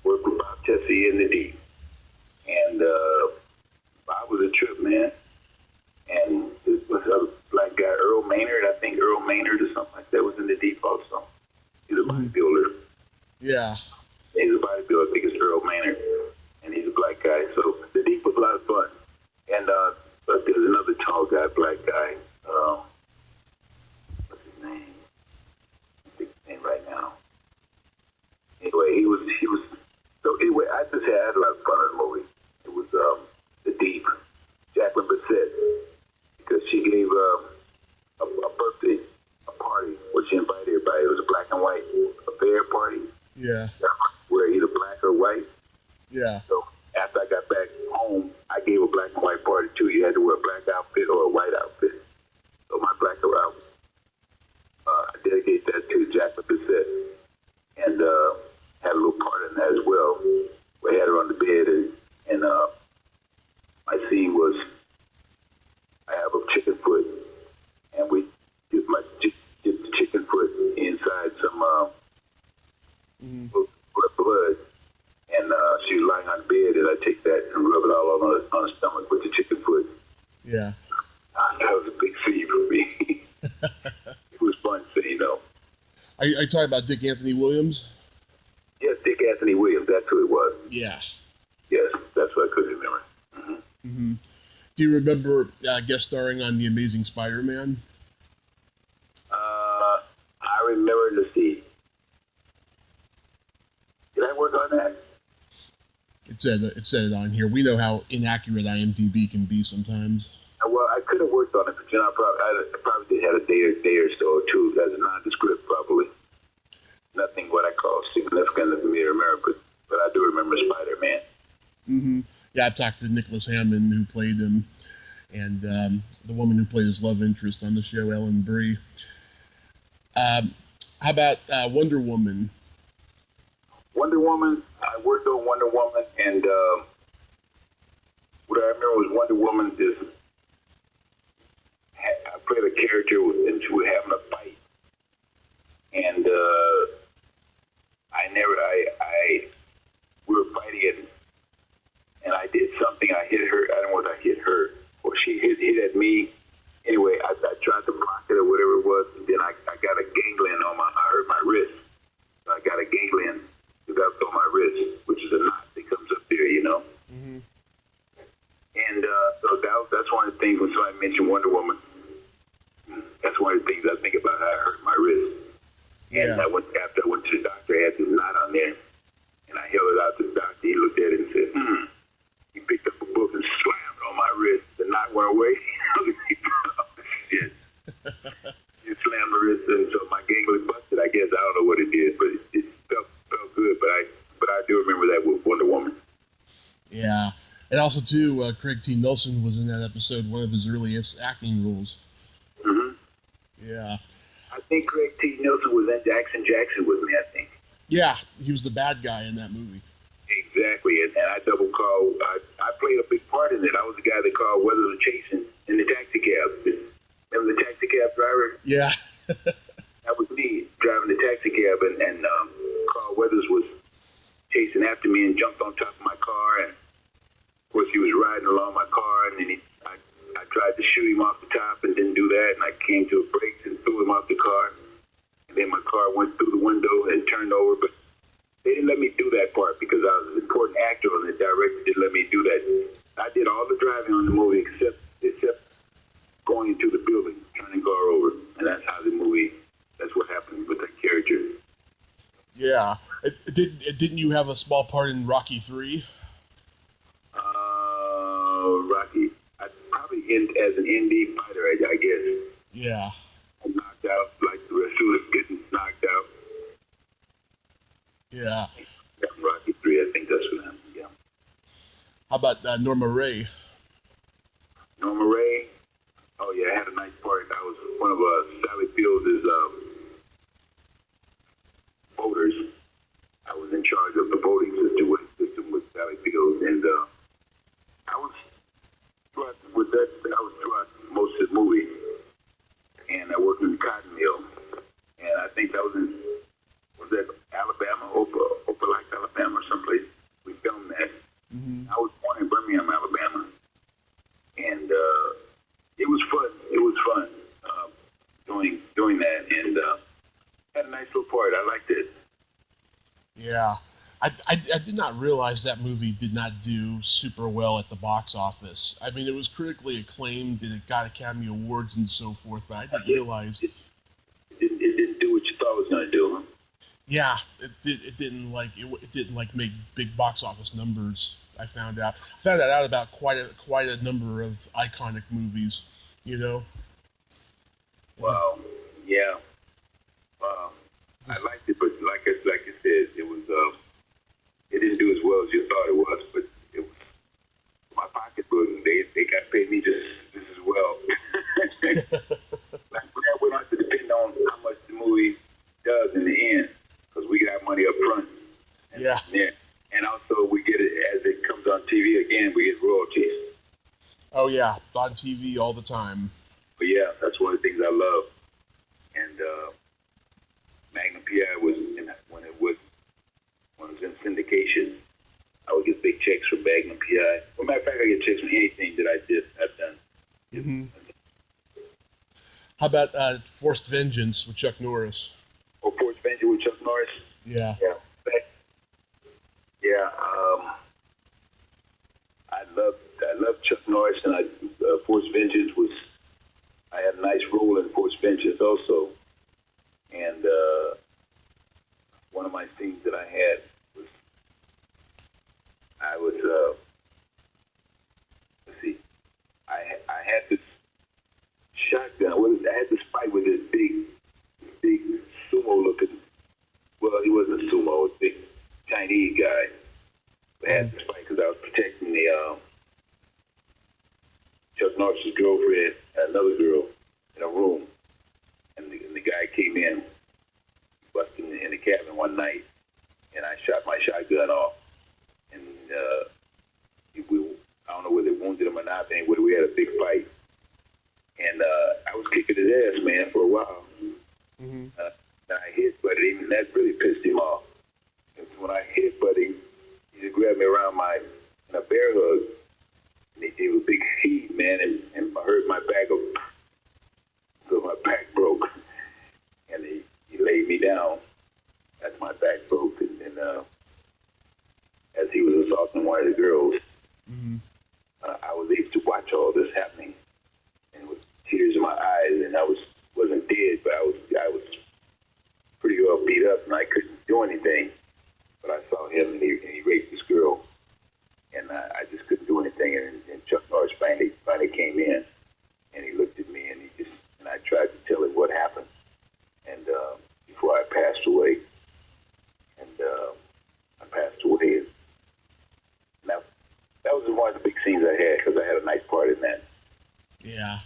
Worked with Bob Tessier in the Deep. And Bob was a trip, man. And this was a black guy, Earl Maynard. I think Earl Maynard or something like that was in the Deep also. He's a bodybuilder. Yeah. He's a bodybuilder. I think it's Earl Maynard. And he's a black guy. So the Deep was a lot of fun. And but there's another tall guy, black guy. What's his name? I think his name right now. Anyway, he was. So anyway, I had a lot of fun in the movie. Yeah. Wear either black or white. Yeah. So after I got back home, I gave a black and white party too. You had to wear a black outfit or a white outfit. So my black outfit, I dedicate that to Jacqueline Bissett, and had a little part in that as well. We had her on the bed, and my scene was I have a chicken foot, and we dip the chicken foot inside some blood, and she was lying on the bed, and I take that and rub it all on her stomach with the chicken foot. Yeah. That was a big scene for me. It was fun scene, though. Are you talking about Dick Anthony Williams? Yes, Dick Anthony Williams, that's who it was. Yeah. Yes, that's what I could remember. Mm-hmm. Mm-hmm. Do you remember guest starring on The Amazing Spider-Man? I remember to see. Did I work on that? It said it on here. We know how inaccurate IMDb can be sometimes. Well, I could have worked on it, but I probably did have a day or so or two as a nondescript, probably. Nothing what I call significant for me to remember, but I do remember Spider-Man. Mm-hmm. Yeah, I talked to Nicholas Hammond, who played him, and the woman who played his love interest on the show, Ellen Brie. How about Wonder Woman? Wonder Woman, I worked on Wonder Woman, and what I remember was Wonder Woman I played a character and she was having a fight, and we were fighting, and I did something. I hit her. I don't know if I hit her or she hit at me. Anyway, I tried to block it or whatever it was, and then I got a ganglion I hurt my wrist. So I got a ganglion developed on my wrist, which is a knot that comes up there, you know. Mm-hmm. And so that's one of the things when somebody mentioned Wonder Woman. That's one of the things I think about how I hurt my wrist. Yeah. And after I went to the doctor, I had this knot on there, and I held it out to the doctor. He looked at it and said, He picked up a book and slammed it on my wrist. The knot went away. Shit. He slammed my wrist, and so my ganglion busted. I guess I don't know what it did, but it felt good. But I do remember that with Wonder Woman. Yeah. And also, too, Craig T. Nelson was in that episode, one of his earliest acting roles. Mm-hmm. Yeah. I think Craig T. Nelson was in Jackson with me, I think. Yeah, he was the bad guy in that movie. Exactly, and I double called. I played a big part in it. I was the guy that called Weathers was chasing in the taxi cab. Remember the taxi cab driver? Yeah. That was me driving the taxi cab, and Carl Weathers was chasing after me and jumped on top of my car, and of course he was riding along my car, and then I tried to shoot him off the top and didn't do that, and I came to a brakes and threw him off the car, and then my car went through the window and turned over, but they didn't let me do that part because I was an important actor, and the director didn't let me do that. I did all the driving on the movie except going into the building, turning the car over, and that's how the movie. That's what happened with that character. Yeah. Didn't you have a small part in Rocky 3? Rocky. I probably as an indie fighter, I guess. Yeah. I'm knocked out like the rest of us getting knocked out. Yeah. Rocky 3, I think that's what happened, yeah. How about Norma Ray? Norma Ray? Oh, yeah, I had a nice part. I was one of Sally Fields' voters. I was in charge of the voting system with Sally Fields, and I was throughout most of the movie, and I worked in the cotton mill, and I think that was that Alabama, Opelika, Alabama, or someplace. We filmed that. Mm-hmm. I was born in Birmingham, Alabama, and it was fun. It was fun doing that, and had a nice little part. I liked it. Yeah. I did not realize that movie did not do super well at the box office. I mean, it was critically acclaimed and it got Academy Awards and so forth, but I didn't realize it didn't do what you thought it was going to do. Huh? Yeah, it didn't make big box office numbers. I found out that out about quite a number of iconic movies. You know. Wow. Yeah. I liked it, but like I said, it was as you thought it was, but it was my pocketbook. They got to pay me just as well. That would have to depend on how much the movie does in the end, because we got money up front. And also we get it as it comes on TV again. We get royalties. Oh yeah, on TV all the time. But yeah, that's one of the things I love. And Magnum PI was when it was in syndication. I would get big checks from Magnum PI. As a matter of fact, I get checks from anything that I've done. Mm-hmm. How about Forced Vengeance with Chuck Norris? Oh, Forced Vengeance with Chuck Norris? Yeah. Yeah. Yeah. I love Chuck Norris, and Forced Vengeance was. I had a nice role in Forced Vengeance also, and one of my scenes that I had was let's see, I had this shotgun. I had this fight with this big sumo looking. Well, he wasn't a sumo, a big Chinese guy. I had this fight because I was protecting the Chuck Norris's girlfriend and another girl in a room, and the guy came in, busted in the cabin one night, and I shot my shotgun off, and I don't know whether it wounded him or not. Anyway, we had a big fight, and I was kicking his ass, man, for a while. Mm-hmm. I hit Buddy, and that really pissed him off. And so when I hit Buddy, he just grabbed me around in a bear hug, and he gave a big heave, man, and I hurt my back up, so my back broke, and he laid me down. That's my back broke, and as he was assaulting one of the girls, mm-hmm. I was able to watch all this happening, and with tears in my eyes, and I wasn't dead, but I was pretty well beat up, and I couldn't do anything. But I saw him, and he raped this girl, and I just couldn't do anything. And Chuck Norris finally came in, and he looked at me, and I tried to tell him what happened, and before I passed away, and I passed away. Now that was one of the big scenes I had, because I had a nice part in that. Yeah.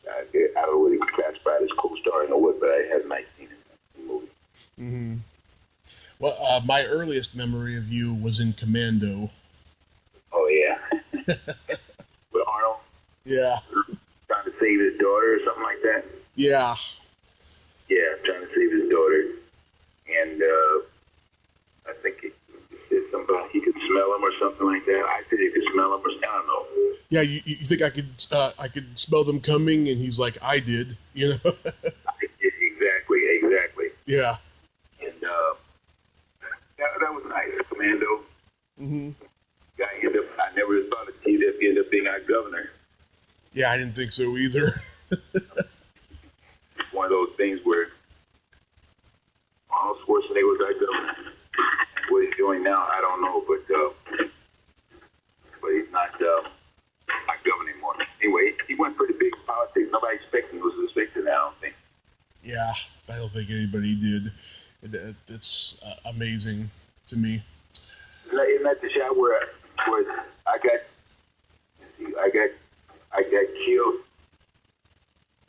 I don't know whether he was classified as co-starring or what, but I had a nice scene in the movie. Mm-hmm. Well, my earliest memory of you was in Commando. Oh, yeah. With Arnold? Yeah. Trying to save his daughter or something like that? Yeah. Yeah, trying to save his daughter. And I think he said something about he could smell him or something like that. I said he could smell him, or I don't know. Yeah, you think I could smell them coming, and he's like, I did, you know? Exactly. Yeah. And that was nice. Commando. Mm-hmm. I never thought he'd end up being our governor. Yeah, I didn't think so either. It's one of those things where Arnold Schwarzenegger was our governor. What he's doing now, I don't know, but he's not governor anymore. Anyway, he went pretty big in politics. Nobody was expecting that, I don't think. Yeah, I don't think anybody did. It's amazing to me. Isn't that the shot where I got killed?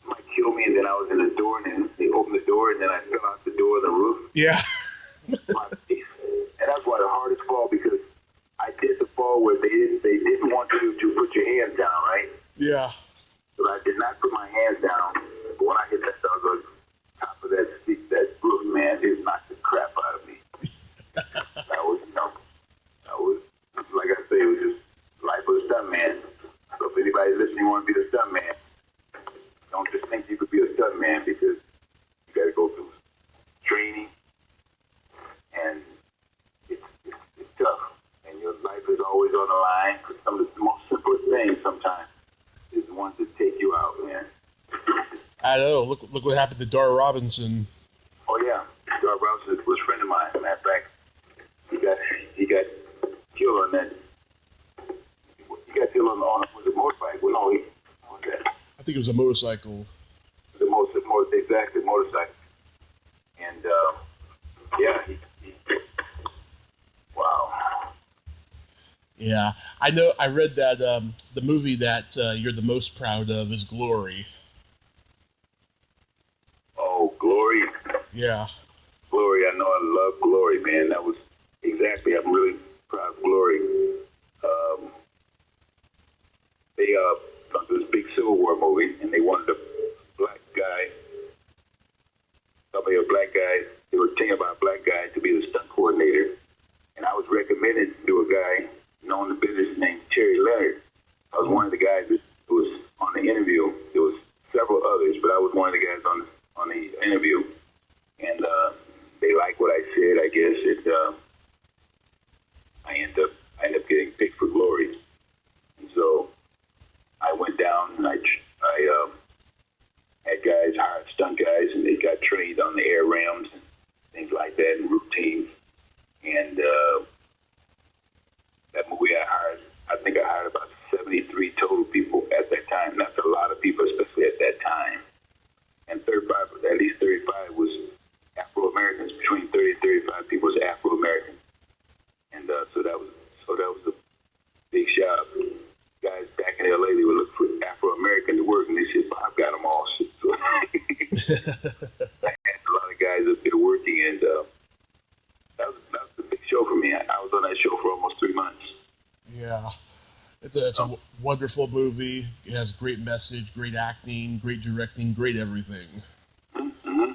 Somebody killed me, and then I was in the door, and then they opened the door, and then I fell out the door of the roof. Yeah. And that's why the hardest fall, because I did the fall where they didn't want you to put your hands down, right? Yeah. So I did not put my hands down. But when I hit that dog on top of that roof, man, it knocked the crap out of me. That was like I say, it was just life of a stuntman. So if anybody's listening want to be a stuntman, don't just think you could be a stuntman, because you got to go through training, and it's tough. And your life is always on the line. Some of the most simplest things sometimes is the ones that take you out, man. I know. Look what happened to Dar Robinson. Oh yeah, Dar Robinson was a friend of mine. Matter of fact, he got killed on that. He got killed on was it motorcycle? No, what was that? I think it was a motorcycle. Exactly, motorcycle. And yeah, wow. Yeah, I know. I read that the movie that you're the most proud of is Glory. Oh, Glory. Yeah. Glory, I know I love Glory, man. That was exactly, I'm really proud of Glory. They done this big Civil War movie, and they wanted a black guy, somebody, a black guy, they were thinking about a black guy to be the stunt coordinator, and I was recommended to a guy known in the business named Terry Leonard. I was one of the guys that was on the interview. There was several others, but I was one of the guys on the interview, and they liked what I said. I guess I ended up getting picked for Glory, and so I went down and I had guys, hired stunt guys, and they got trained on the air rams and things like that and routines. And that movie I think I hired about 73 total people at that time. That's a lot of people, especially at that time. And 35, at least 35 was Afro-Americans. Between 30 and 35 people was Afro-American. And so that was a big shout out. Guys back in LA, they would look for Afro-American to work, and they said, Bob got them all. So I had a lot of guys up there working, and that was a big show for me. I was on that show for almost 3 months. Yeah. It's a wonderful movie. It has great message, great acting, great directing, great everything. Mm-hmm.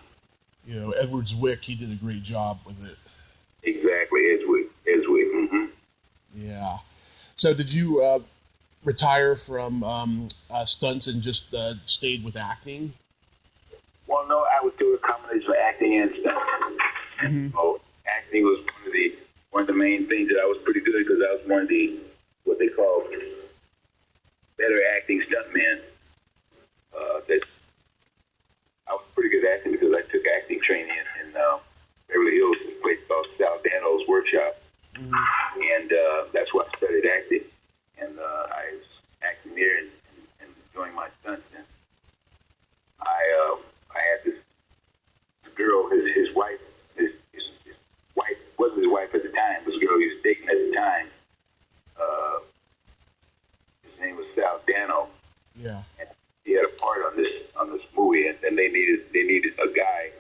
You know, Edward Zwick, he did a great job with it. Exactly, Edgewick. Mm-hmm. Yeah. So did you retire from stunts and just stayed with acting? Well, no, I was doing a combination of acting and stunts. Mm-hmm. So acting was one of the main things that I was pretty good because I was one of the what they call better acting stuntman. That I was pretty good at acting because I took acting training in Beverly Hills, a place called Sal Dano's workshop, and that's where I studied acting. And I was acting there and doing my stunts. And I had this girl, his wife, his wife wasn't his wife at the time. This girl he was dating at the time. His name was Sal Dano. Yeah. And he had a part on this movie, and they needed a guy.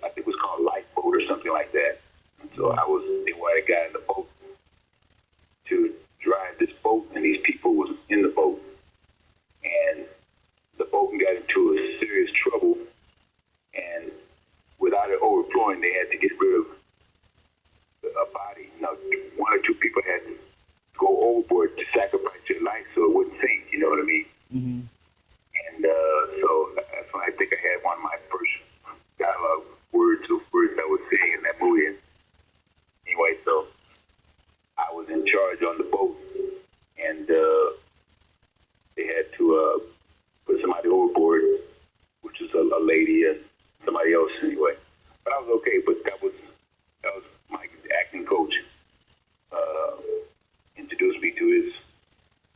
I think it was called Lifeboat or something like that. And so they wanted a guy in the boat to drive this boat, and these people was in the boat, and the boat got into a serious trouble, and without it overflowing, they had to get rid of a body. Now, one or two people had to go overboard to sacrifice their life so it wouldn't sink. You know what I mean? Mm-hmm. And so that's when I think I had one of my first dialogue words I was saying in that movie. Anyway, so I was in charge on the boat, and they had to put somebody overboard, which is a lady and somebody else anyway. But I was okay. But that was my acting coach introduced me to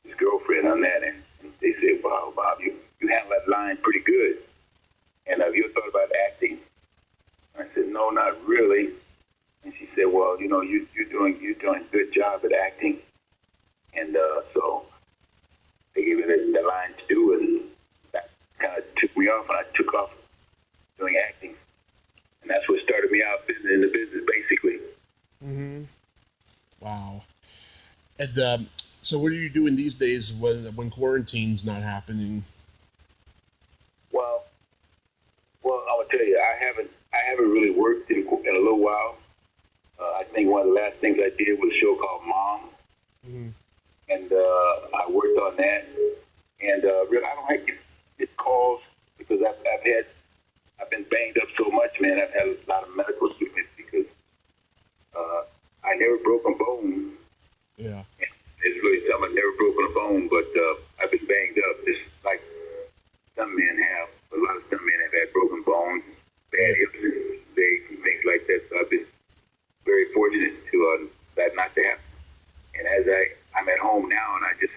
his girlfriend on that, and they said, "Wow, Bob, you handle that line pretty good. And have you ever thought about acting?" I said, "No, not really." And she said, "Well, you know, you're doing a good job at acting." And so they gave me the line to do, and that kind of took me off, and I took off doing acting. And that's what started me out in the business, basically. Mm-hmm. Wow. And so what are you doing these days when quarantine's not happening? Well, I will tell you, I haven't really worked in a little while. I think one of the last things I did was a show called Mom, and I worked on that. And really, I don't like to get calls because I've been banged up so much, man. I've had a lot of medical treatment because I never broke a bone. Yeah. It's really something. I've never broken a bone, but I've been banged up. Just like some men have. A lot of some men have had broken bones, bad hips, and legs, and things like that. So I've been very fortunate to that not to happen. And as I'm at home now, and if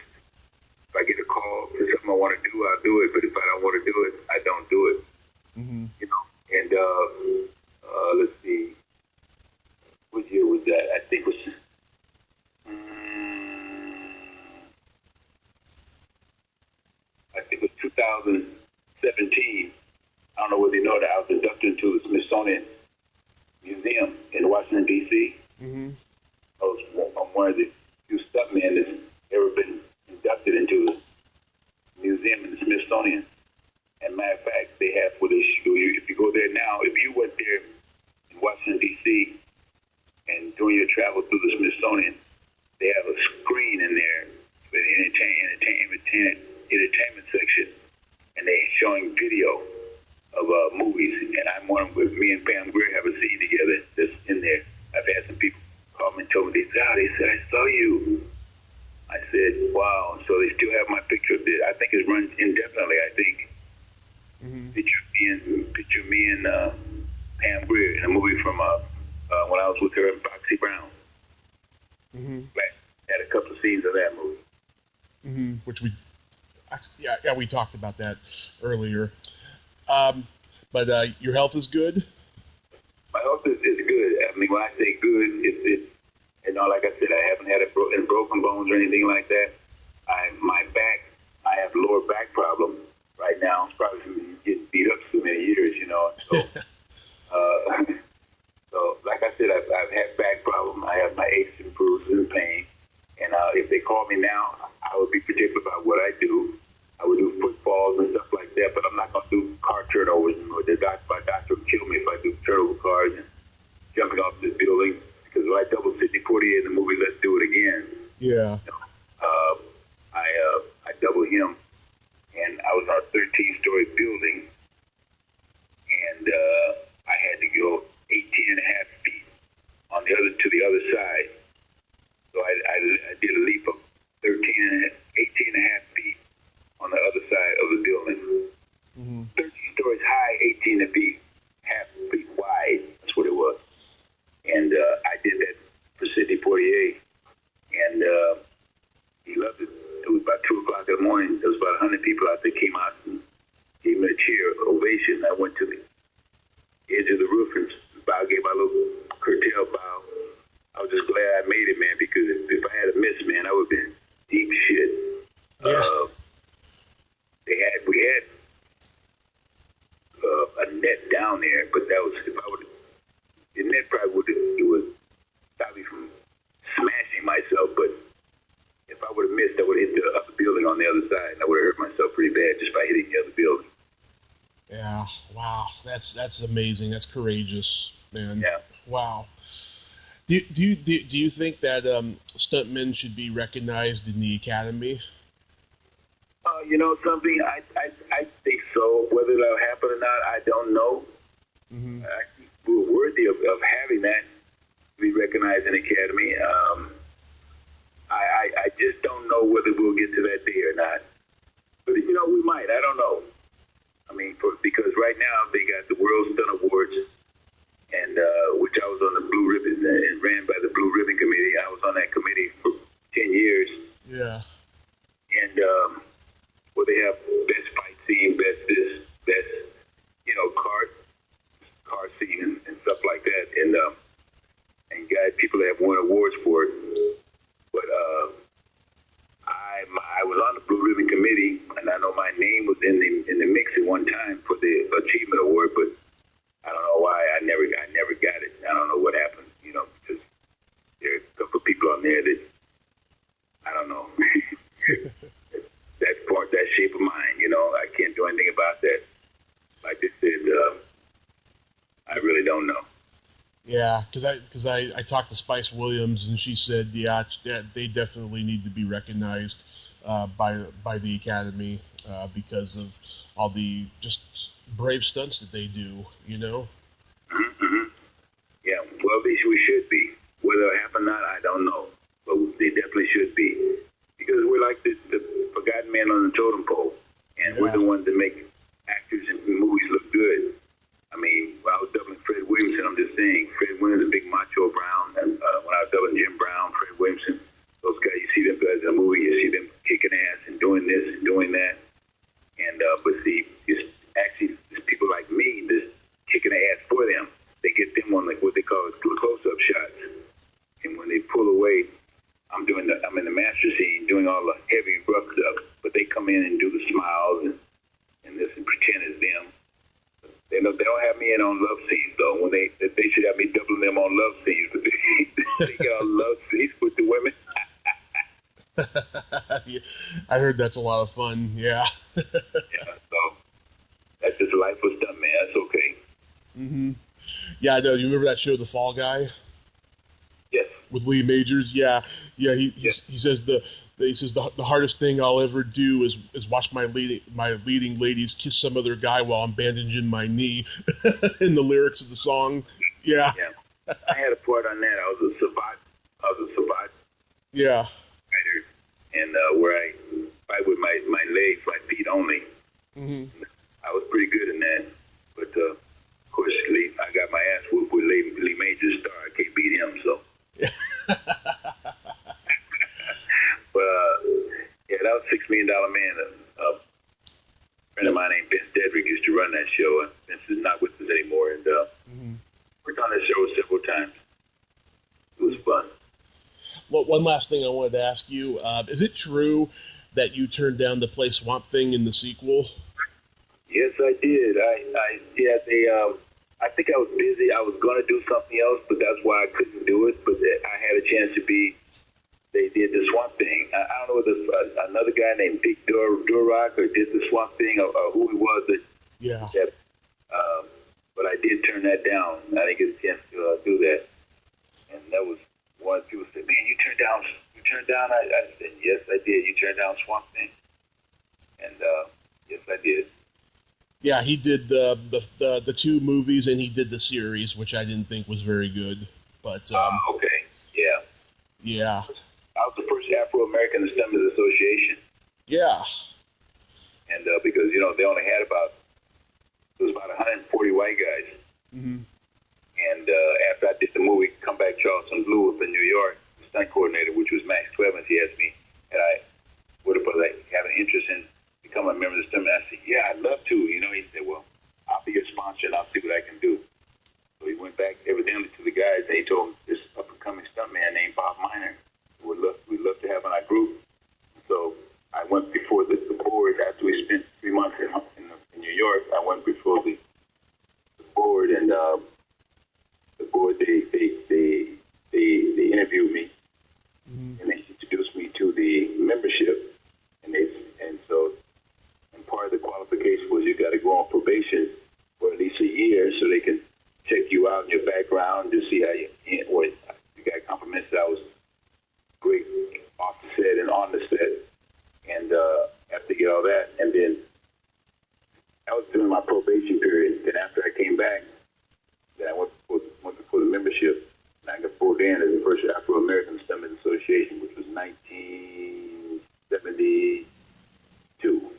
I get a call for something I want to do, I'll do it. But if I don't want to do it, I don't do it. Mm-hmm. You know. And let's see, what year was that? I think it was 2017, I don't know whether you know that I was inducted into the Smithsonian Museum in Washington, D.C. Mm-hmm. I'm one of the few stuntmen that's ever been inducted into the museum in the Smithsonian. And matter of fact, they have where they show you, if you go there now, if you went there in Washington, D.C., and during your travel through the Smithsonian, they have a screen in there for the entertainment section, and they're showing video of movies. And I'm one with me and Pam Grier have a scene together that's in there. I've had some people call me and told me, they said, I saw you. I said, wow. So they still have my picture of this. I think it runs indefinitely, I think. Mm-hmm. Picture me and Pam Grier in a movie from when I was with her and Foxy Brown. Mm-hmm. Had a couple of scenes of that movie. Mm-hmm. Which we talked about that earlier. But your health is good? My health is good. I mean, when I say good, it's like I said, I haven't had broken bones or anything like that. My back, I have lower back problem right now. It's probably from getting beat up so many years, So, so like I said, I've had back problem. I have my aches and bruises and pain. And if they call me now, I would be particular about what I do. I would do footballs and stuff like that, but I'm not going to do car turnovers. My doctor would kill me if I do turnover cars and jumping off this building. Because when I doubled 50-48 in the movie, Let's Do It Again. Yeah. I doubled him, and I was on a 13-story building, and I had to go 18.5 feet to the other side. So I did a leap of 18.5 feet on the other side of the building. Mm-hmm. 13 stories high, 18.5 feet wide. That's what it was. And I did that for Sidney Poitier, and he loved it. It was about 2 o'clock in the morning. There was about 100 people out there came out and gave me a cheer ovation. I went to the edge of the roof and gave my little curtail bow. I was just glad I made it, man, because if I had a miss, man, I would have been deep shit. Yes. We had a net down there, but that was, if I would, the net probably would stop me from smashing myself, but if I would have missed, I would have hit the other building on the other side, and I would have hurt myself pretty bad just by hitting the other building. Yeah, wow, that's amazing. That's courageous, man. Yeah. Wow. Do you think that stuntmen should be recognized in the academy? Something, I think so. Whether that'll happen or not, I don't know. Mm-hmm. I think we're worthy of having that to be recognized in the academy. I just don't know whether we'll get to that day or not. But, we might. I don't know. I mean, because right now they got the World Stunt Awards, and which I was on the Blue Ribbon, and ran by the Blue Ribbon Committee. I was on that committee for 10 years. Yeah. And where they have best fight scene, best car scene and stuff like that. And people that have won awards for it. But I was on the Blue Ribbon Committee, and I know my name was in the mix at one time for the Achievement Award, but I don't know why I never got it. I don't know what happened, because there are a couple of people on there that I don't know. That shape of mine, I can't do anything about that. Like I said, I really don't know. Yeah, because I talked to Spice Williams, and she said, yeah, they definitely need to be recognized by the Academy because of all the just brave stunts that they do, Mm-hmm. Yeah, well, we should be. Whether it happen or not, I don't know. But they definitely should be. Because we're like the forgotten man on the totem pole. And we're the ones that make actors and movies look good. I mean, when I was doubling Fred Williamson, I'm just saying, Fred Williamson, the big macho Brown, and when I was doubling Jim Brown, Fred Williamson, those guys, you see them guys in the movie, you see them kicking ass and doing this and doing that. And, but see, it's people like me that's kicking the ass for them. They get them on what they call close-up shots. And when they pull away, I'm in the master scene doing all the heavy rough stuff, but they come in and do the smiles and and this and pretend it's them. They don't have me in on love scenes though. When they should have me doubling them on love scenes, but they get on love scenes with the women. Yeah, I heard that's a lot of fun. Yeah. Yeah, so that's just life with stuntman. That's okay. Mm-hmm. Yeah, I know. You remember that show, The Fall Guy? Yes. With Lee Majors? Yeah. He says the hardest thing I'll ever do is watch my leading ladies kiss some other guy while I'm bandaging my knee. In the lyrics of the song. Yeah. Yeah. I had a part on that. I was a savate. Yeah. Fighter, and where I fight with my legs, my feet only. Mm-hmm. I was pretty good in that, but of course, I got my ass whooped with Lee Major's star. I can't beat him, so. But yeah, that was $6 Million Man. A friend of mine named Vince Dedrick used to run that show. Vince is not with us anymore, and worked on that show several times. It was fun. Well, one last thing I wanted to ask you: is it true that you turned down to play Swamp Thing in the sequel? Yes, I did. I think I was busy. I was going to do something else, but that's why I couldn't do it. But I had a chance to be. They did the Swamp Thing. I don't know whether another guy named Dick Durock or did the Swamp Thing or who it was that. Yeah. But I did turn that down. I didn't get a chance to do that, and that was one. People said, "Man, you turned down." I said, "Yes, I did. You turned down Swamp Thing," and yes, I did. Yeah, he did the 2 movies, and he did the series, which I didn't think was very good. But okay, yeah. Yeah. I was the first Afro-American Stuntman Association. Yeah. And because, they only had about 140 white guys. Mm-hmm. And after I did the movie Comeback Charleston Blue up in New York, the stunt coordinator, which was Max Clevens, he asked me, and I would have have an interest in becoming a member of the Stuntman. I said, yeah, I'd love to. He said, well, I'll be your sponsor and I'll see what I can do. So he went back evidently to the guys, and he told him this up-and-coming stuntman named Bob Miner we'd love to have in our group. So I went before the board after we spent 3 months in New York. I went before the board, and the board they interviewed me, and they introduced me to the membership, and part of the qualification was you got to go on probation for at least a year so they can check you out in your background to see how you got compliments that I was great off the set and on the set, and after you get all that, and then I was doing my probation period. Then after I came back, then I went for the membership, and I got pulled in as the first Afro-American Stuntman Association, which was 1972.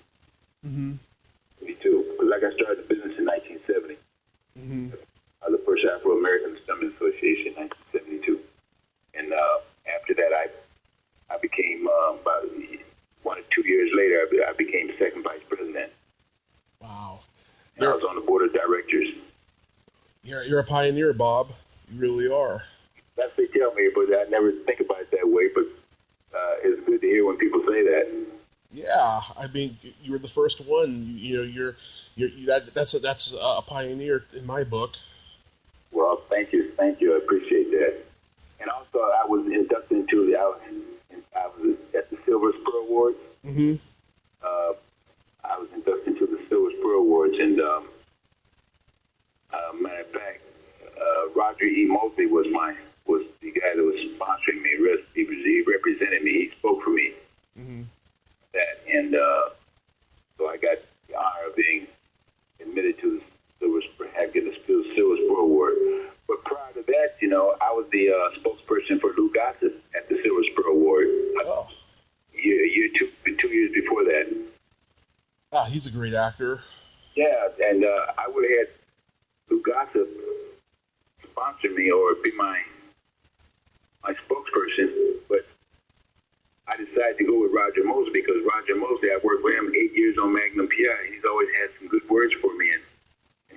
72, because I got started the business in 1970. I was the first Afro-American Stuntman Association in 1972. And after that, I became, about 1 or 2 years later, I became second vice president. Wow. I was on the board of directors. You're a pioneer, Bob. You really are. That's what they tell me, but I never think about it that way. But it's good to hear when people say that. Yeah, I mean, you were the first one. That's a pioneer in my book. Well, thank you. I appreciate that. And also, I was inducted into I was at the Silver Spur Awards. I was inducted into the Silver Spur Awards, and matter of fact, Roger E. Mosley was the guy that was sponsoring me. He represented me. He spoke for me. That, and so I got the honor of being admitted to the Silver Spur Award. But prior to that, I was the spokesperson for Lou Gossett at the Silver Spur Award. Oh. Year 2 years before that. Ah, he's a great actor. Yeah, and I would have had Lou Gossett sponsor me or be my spokesperson, but I decided to go with Roger Mosley because Roger Mosley, I worked with him 8 years on Magnum PI. He's always had some good words for me, and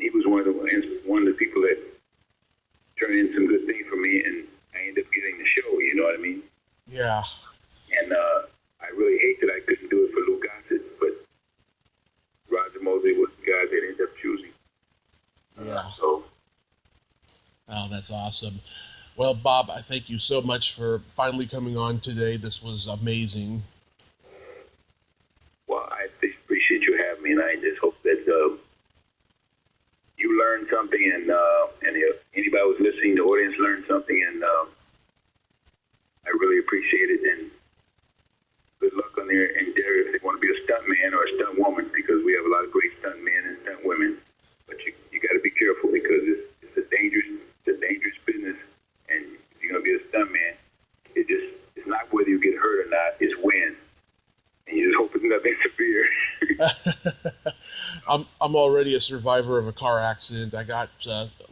he was one of the people that turned in some good things for me, and I ended up getting the show. You know what I mean? Yeah. And I really hate that I couldn't do it for Lou Gossett, but Roger Mosley supposedly was the guy that ended up choosing. Yeah. So. Oh, that's awesome. Well, Bob, I thank you so much for finally coming on today. This was amazing. Well, I appreciate you having me, and I just hope that you learned something, and if anybody was listening, the audience learned something, and I really appreciate it. And good luck on their endeavor if they want to be a stuntman or a stunt woman, because we have a lot of great stunt men and stunt women. But you got to be careful, because it's a dangerous business, and if you're gonna be a stuntman, it's not whether you get hurt or not, it's when. And you just hope it's nothing severe. I'm already a survivor of a car accident. I got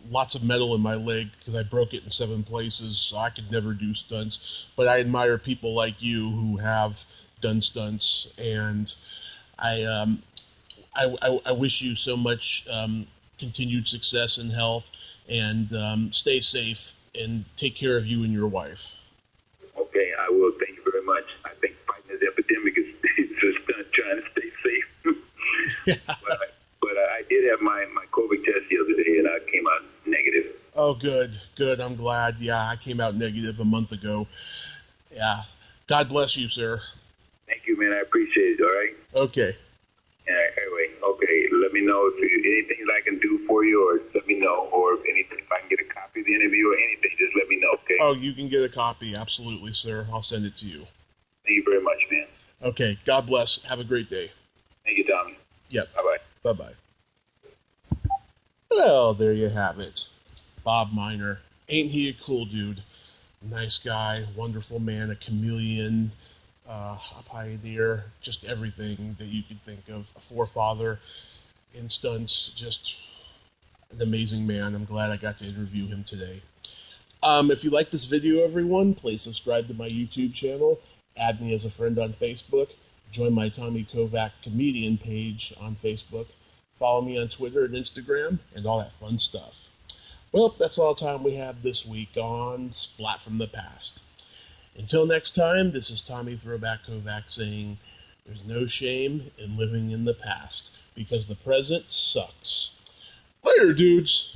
lots of metal in my leg because I broke it in 7 places, so I could never do stunts. But I admire people like you who have done stunts, and I wish you so much continued success and health, and stay safe, and take care of you and your wife. Okay, I will. Thank you very much. I think fighting this epidemic is just trying to stay safe. Yeah. But I did have my Kovac test the other day, and I came out negative. Oh, good. I'm glad. Yeah, I came out negative a month ago. Yeah. God bless you, sir. Thank you, man. I appreciate it, all right? Okay. Anyway, okay, let me know if anything I can do for you, or let me know, or if I can get a copy of the interview or anything, just let me know, okay? Oh, you can get a copy. Absolutely, sir. I'll send it to you. Thank you very much, man. Okay. God bless. Have a great day. Thank you, Tommy. Yep. Bye-bye. Bye-bye. Well, there you have it. Bob Miner. Ain't he a cool dude? Nice guy, wonderful man, a chameleon, a pioneer, just everything that you could think of. A forefather in stunts, just an amazing man. I'm glad I got to interview him today. If you like this video, everyone, please subscribe to my YouTube channel, add me as a friend on Facebook, join my Tommy Kovac comedian page on Facebook, follow me on Twitter and Instagram, and all that fun stuff. Well, that's all the time we have this week on Splat from the Past. Until next time, this is Tommy Throwback Kovac saying, there's no shame in living in the past, because the present sucks. Later, dudes!